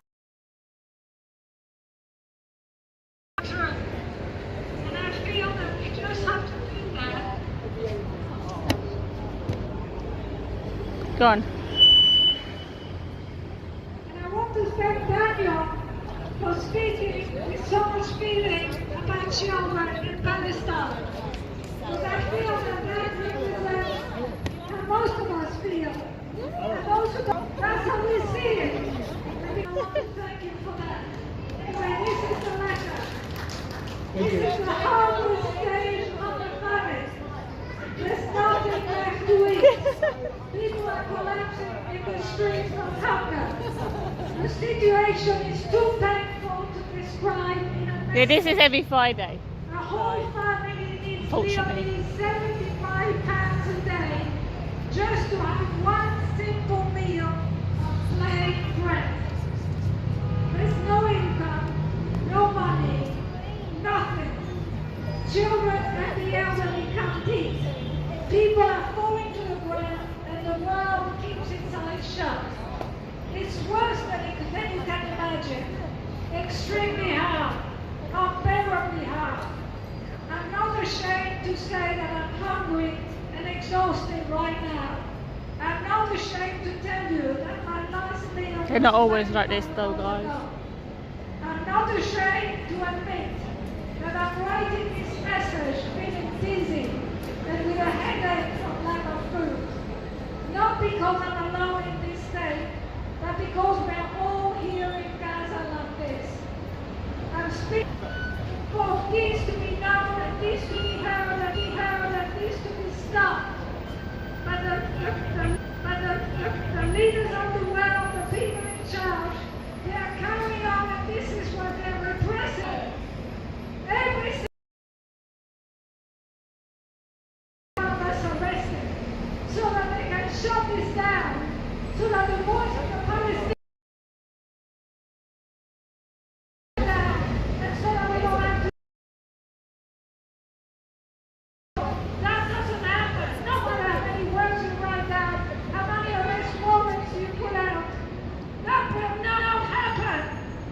and I feel that we just have to do that. Go on. And I want to thank Daniel for speaking with so much feeling about children in Palestine. Because I feel that represents how most of us feel. And those who don't, that's how we see it. And I want to thank you for that. Anyway, this is the letter. This is the hardest stage of the famine. There's nothing left to eat. People are collapsing in the streets of hunger. The situation is too painful to describe in a Yeah, this is every Friday. a whole family needs Unfortunately. nearly £75 a day just to have one simple meal of plain bread. There's no income, no money, nothing. Children and the elderly can't eat. People are falling to the ground and the world keeps its eyes shut. It's worse than you can imagine. Extremely hard, unbearably hard. I'm not ashamed to say that I'm hungry and exhausted right now. I'm not ashamed to tell you that my last meal They're not was always 20 like this though, hours guys. ago. I'm not ashamed to admit that I'm writing this message feeling dizzy and with a headache from lack of food. Not because I'm alone in this state, but because we're all here in Gaza like this. I'm speaking for this to be known and this to be heard and this to be stopped. But the leaders of the world, the people in charge, they are carrying on and this is what they're repressing. Every single one of us arrested so that they can shut this down, so that the voice of the Palestinians down, and so that we don't have to. That doesn't happen. No matter how many words you write down, how many arrest warrants you put out, that will not happen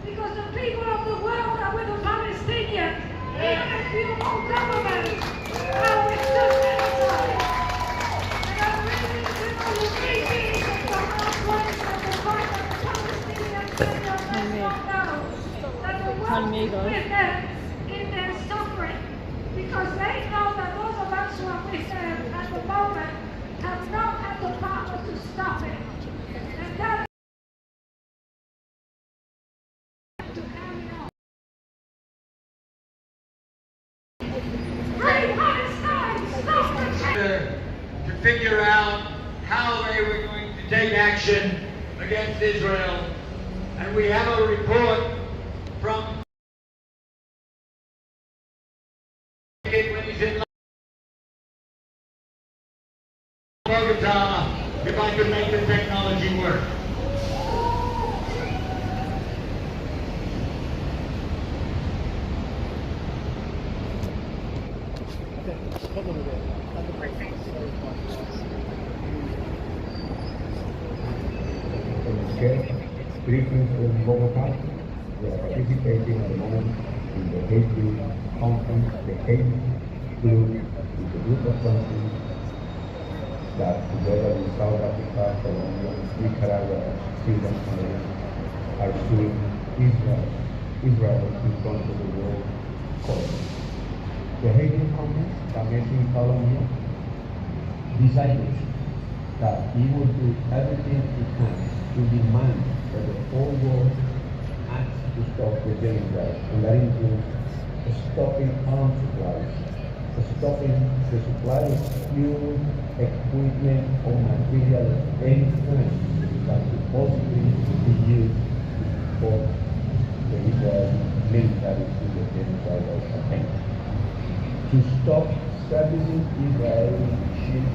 because the people of the world are with the Palestinians. Even if you won't government, are with the genocide. And I'm really simple to read these of the hard words and the fight that the Palestinians say that they don't know. That the world is with them in their suffering. Because they know that those of us who are with them at the moment have not had the power to stop it. And that how they were going to take action against Israel. And we have a report from when he's in Bogota, if I could make the technology work. Briefings from Bogota. We are participating at the moment in the Haiti conference. The Haiti group is a group of countries that together with South Africa, Colombia, Nicaragua, Cuba, and others are suing Israel in front of the world court. The Haiti conference that met in Colombia decided that he would do everything he can to demand that the whole world acts to stop the genocide, and that includes stopping arms supplies, stopping the supply of fuel, equipment, or material of any kind that could possibly be used for the Israeli military in the genocidal attempt. To stop servicing Israeli ships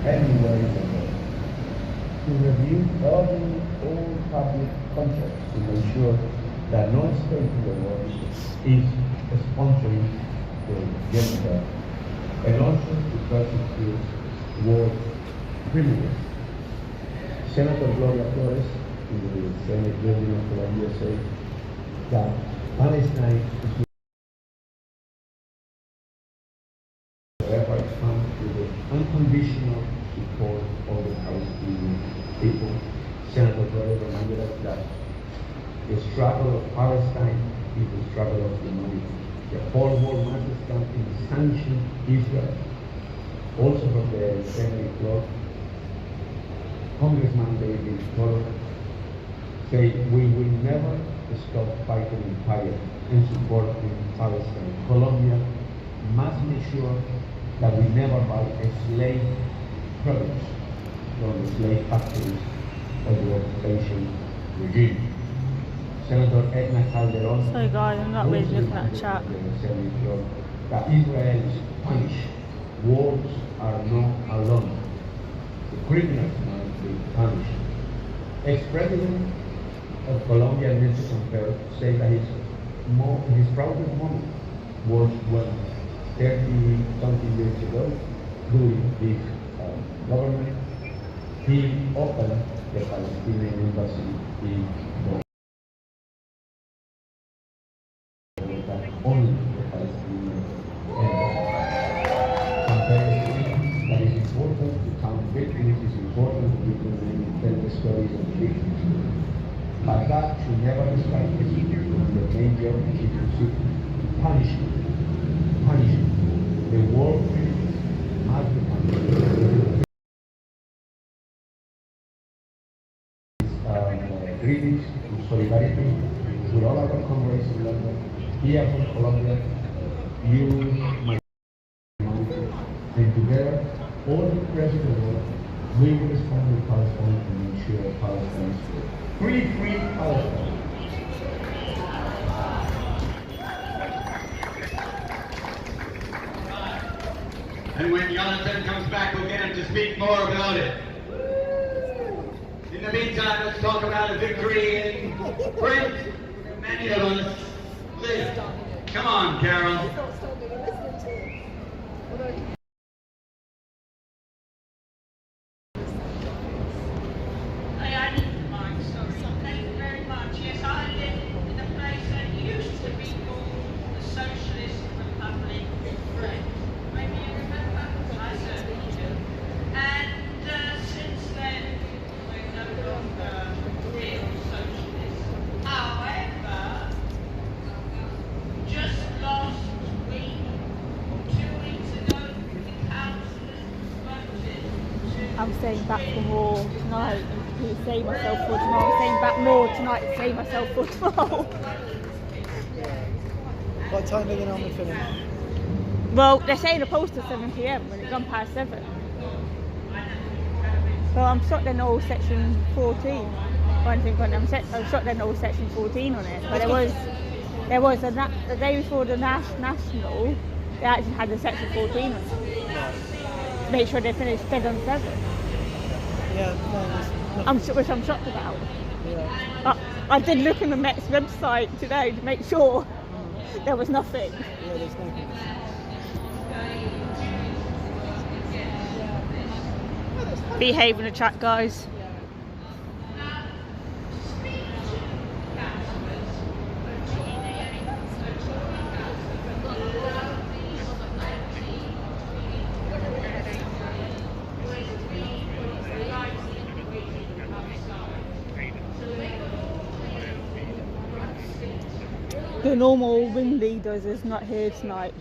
anywhere in the world. To review all public contracts to make sure that no state in the world is sponsoring the genocide, and also to prosecute war criminals. Senator Gloria Flores in the Senate building of Colombia said that Palestine is with the unconditional support of the Palestinian people. Senator Flores reminded us that the struggle of Palestine is the struggle of humanity. The whole world must stand and sanction Israel. Also from the Senate floor, Congressman David Toro said, we will never stop fighting in fire and supporting Palestine. Colombia must make sure that we never buy a slave products from the slave factories of the occupation regime. Senator Edna Calderon, So guys, I'm not really looking at the chat. That Israel is punished. Wars are not alone. The criminals must be punished. Ex-president of Colombia, Nelson Campero, said that his proudest moment was when 30-something years ago, during his government, he opened the Palestinian embassy in Bogota. Only the Palestinian embassy. That is important to count victims, it's important to tell the stories of the victims. But that should never distract us from the main job, which is to punishment. Punishment. The war criminals must be punished. Greetings and solidarity with all our comrades in London, here from Colombia, you, my humanity, and together, all the press of the world, we will stand with Palestine and ensure Palestine is free. Free Palestine. And when Jonathan comes back, we'll get him to speak more about it. In the meantime, let's talk about a victory in Brent. Many of us live. Come on, Carol. Thank you very much. Yes, I live in a place that used to be called the Socialist Republic of Britain. Maybe you remember? I certainly do. And since then, we're no longer real socialists. However, just last week, 2 weeks ago, the councillors voted to... I'm staying back for more tonight to save myself for tomorrow. I'm staying back more tonight to save myself for tomorrow. What time are they normally finish? Well, they're saying the post till 7 PM when it's gone past 7. Well, I'm shot then all section 14. I'm shot then all section 14 on it. But there was the day before the national, they actually had the section 14 on it. Make sure they finished dead on 7. Yeah, no, Which I'm shocked about. yeah. I did look on the Met's website today to make sure there was nothing. Yeah, there's nothing. Behave in the chat, guys. The normal ringleaders is not here tonight.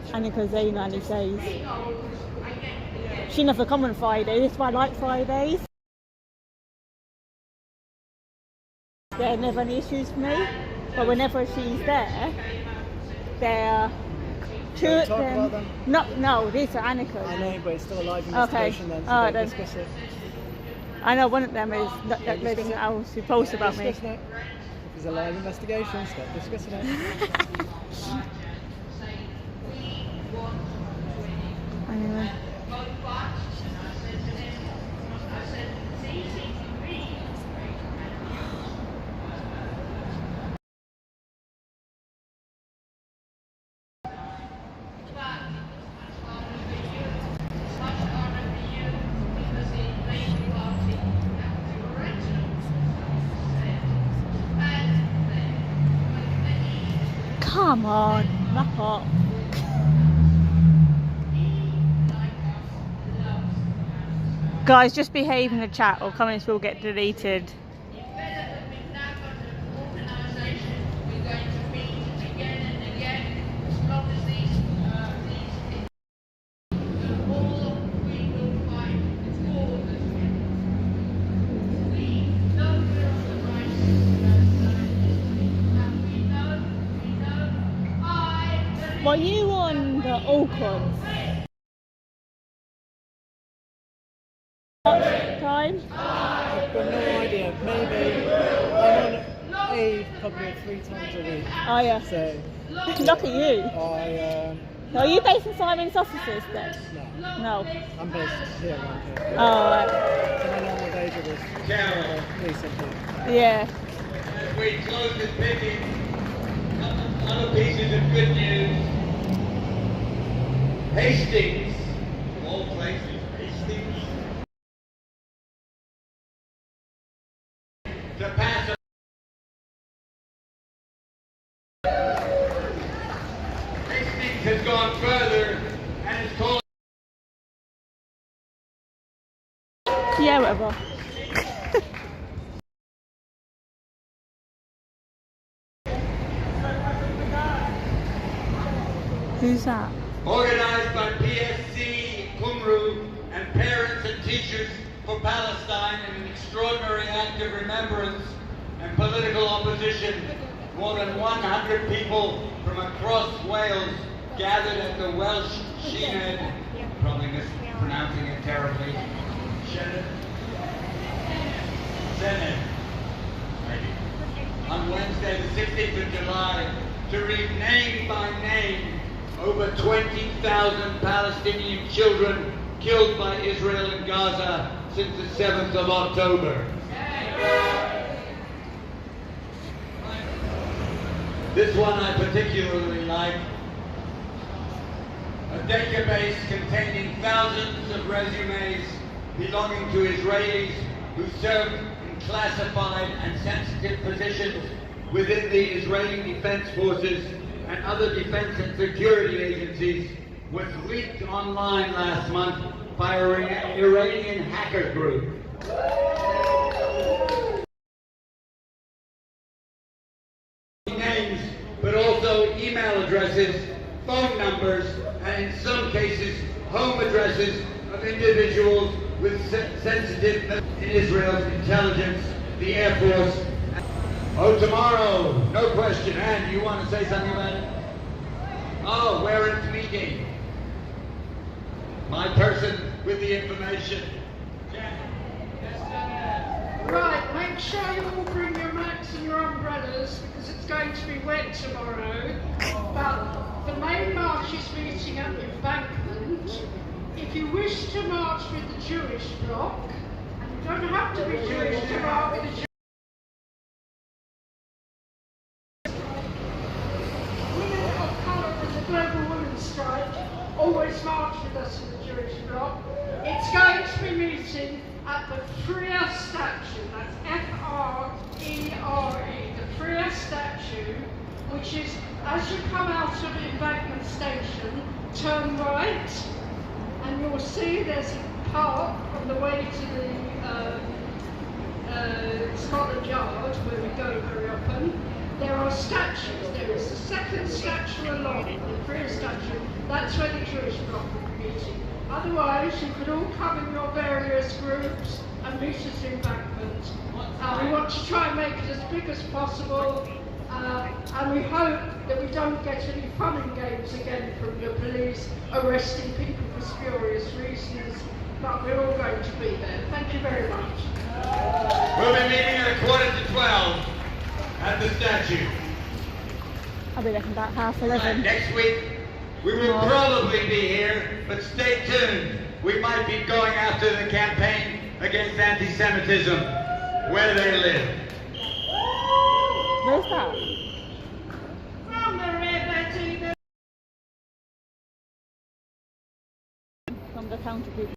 Annika Zayna, and he says she never come on Friday. That's why I like Fridays. There are never any issues for me, but whenever she's there, there are two of them. No, these are Annika's. I know, but it's still a live investigation then, so Oh, don't discuss it. I know one of them is that lady else who posts about me. If it's a live investigation, stop discussing it. Anyway. Come on, wrap up. Guys, just behave in the chat or comments will get deleted. Were you on the Auckland time? I've got no idea. Maybe I'm on A probably 3 times a week. Oh yeah. So Look at you. Are you based in Simon's offices then? No. I'm based here around here. Oh, right. So my normal day job is recently. Yeah. As we close this picking, other pieces of good news. Hastings, of all places, Hastings, to pass a Hastings has gone further and is called. Yeah, whatever. Who's that? Organized by PSC, Qumru, and parents and teachers for Palestine in an extraordinary act of remembrance and political opposition, more than 100 people from across Wales gathered at the Welsh Shined, probably mispronouncing it terribly, Senate, on Wednesday the 16th of July to read name by name over 20,000 Palestinian children killed by Israel in Gaza since the 7th of October. This one I particularly like. A database containing thousands of resumes belonging to Israelis who served in classified and sensitive positions within the Israeli Defense Forces and other defense and security agencies was leaked online last month by an Iranian hacker group. Names, but also email addresses, phone numbers, and in some cases, home addresses of individuals with sensitive in Israel's intelligence, the Air Force. Oh, tomorrow, no question. And you want to say something about it? Oh, where it's meeting. My person with the information make sure you all bring your mats and your umbrellas because it's going to be wet tomorrow. But the main march is meeting at the embankment. If you wish to march with the Jewish bloc, and you don't have to be Jewish to march with the Jewish women of colour in the Global Women's Strike always march with us in the Jewish bloc. It's going to be meeting at the Freer statue, that's F-R-E-R-E, the Freer statue, which is, as you come out of the Embankment Station, turn right, and you'll see there's a park on the way to the Scotland Yard, where we go very often. There are statues. There is the second statue along, the Freer statue, that's where the Jewish bloc will be meeting. Otherwise, you could all come in your various groups and meet at the embankment. We want to try and make it as big as possible, and we hope that we don't get any fun and games again from the police arresting people for spurious reasons, but we're all going to be there. Thank you very much. We'll be meeting at 11:15 at the statue. I'll be there from about 11:30. Next week, we will probably be here, but stay tuned. We might be going after the campaign against anti-Semitism, where they live. Where's that? From the river to the... From the counter group.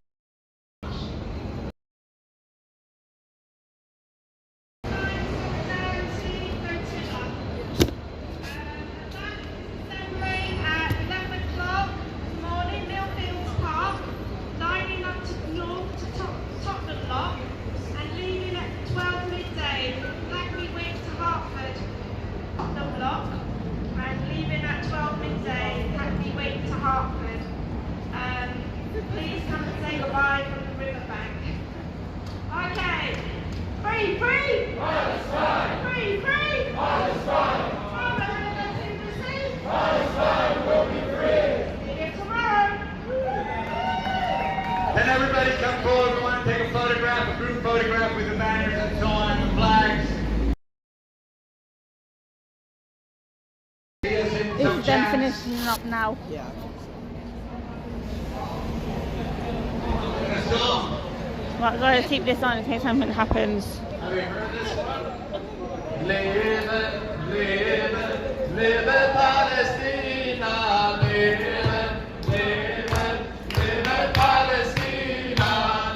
Please come and say goodbye from the riverbank. Okay. Free, free! Palestine! Free, free! Palestine! From the river to the sea! Palestine will be free! See you tomorrow! Then everybody come forward. We want to take a photograph, a group photograph with the banners and so on, and the flags. This is them finishing up now. Yeah. Right, we've got to keep this on in case something happens. Have you heard this one? Live Palestina, live Palestina,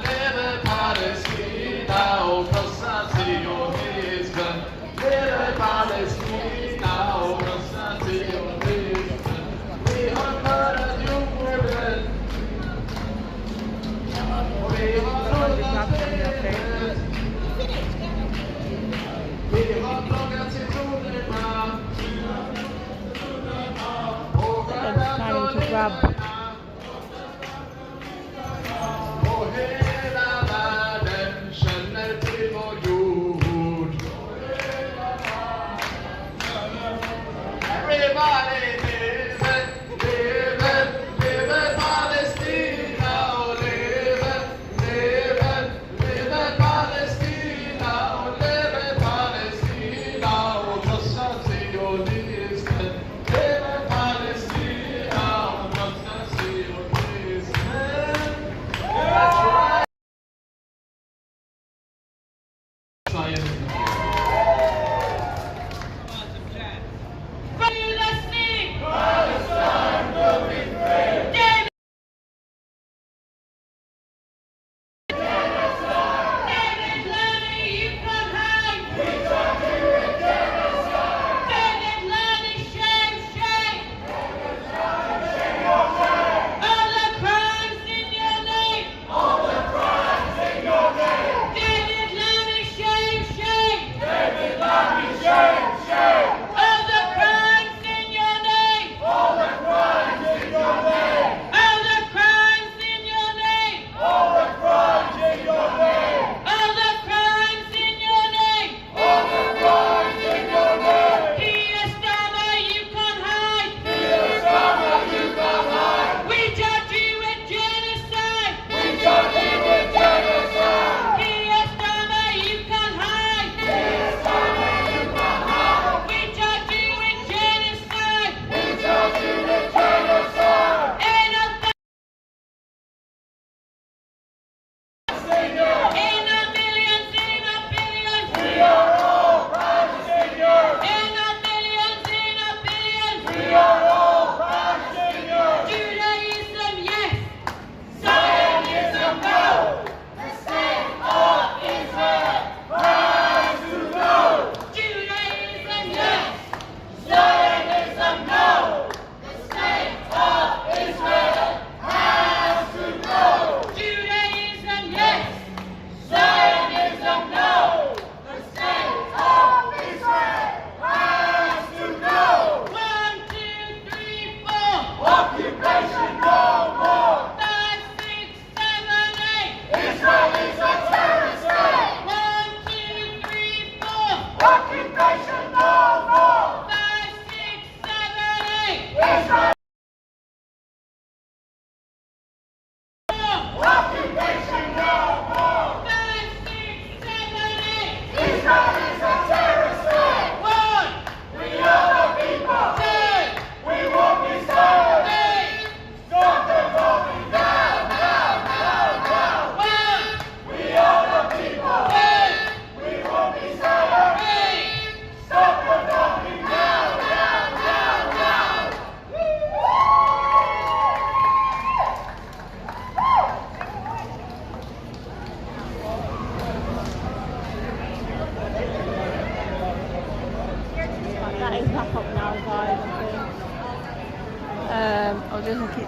live Palestina, oh crossa sionismen, live Palestina, oh crossa sionismen, vi har mördat jorden, vi har Trying to grab. hela världen känner till vår jord. Everybody lever Palestina och lever Palestina och lever Palestina och krossa sionismen. Lever Palestina och krossa sionismen. That's right. Palestine will be free! David Lerner, you come home! We talking with genocide! David Lerner, shame, shame! Shame your shame! All the crimes in your name! All the crimes in your name! David Lerner, shame, shame!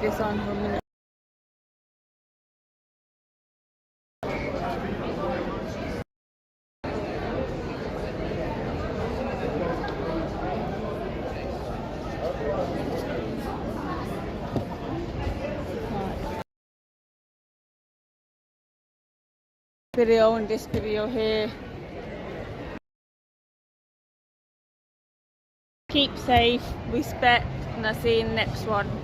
this on for a minute. Video and this video here. Keep safe, respect, and I'll see you in the next one.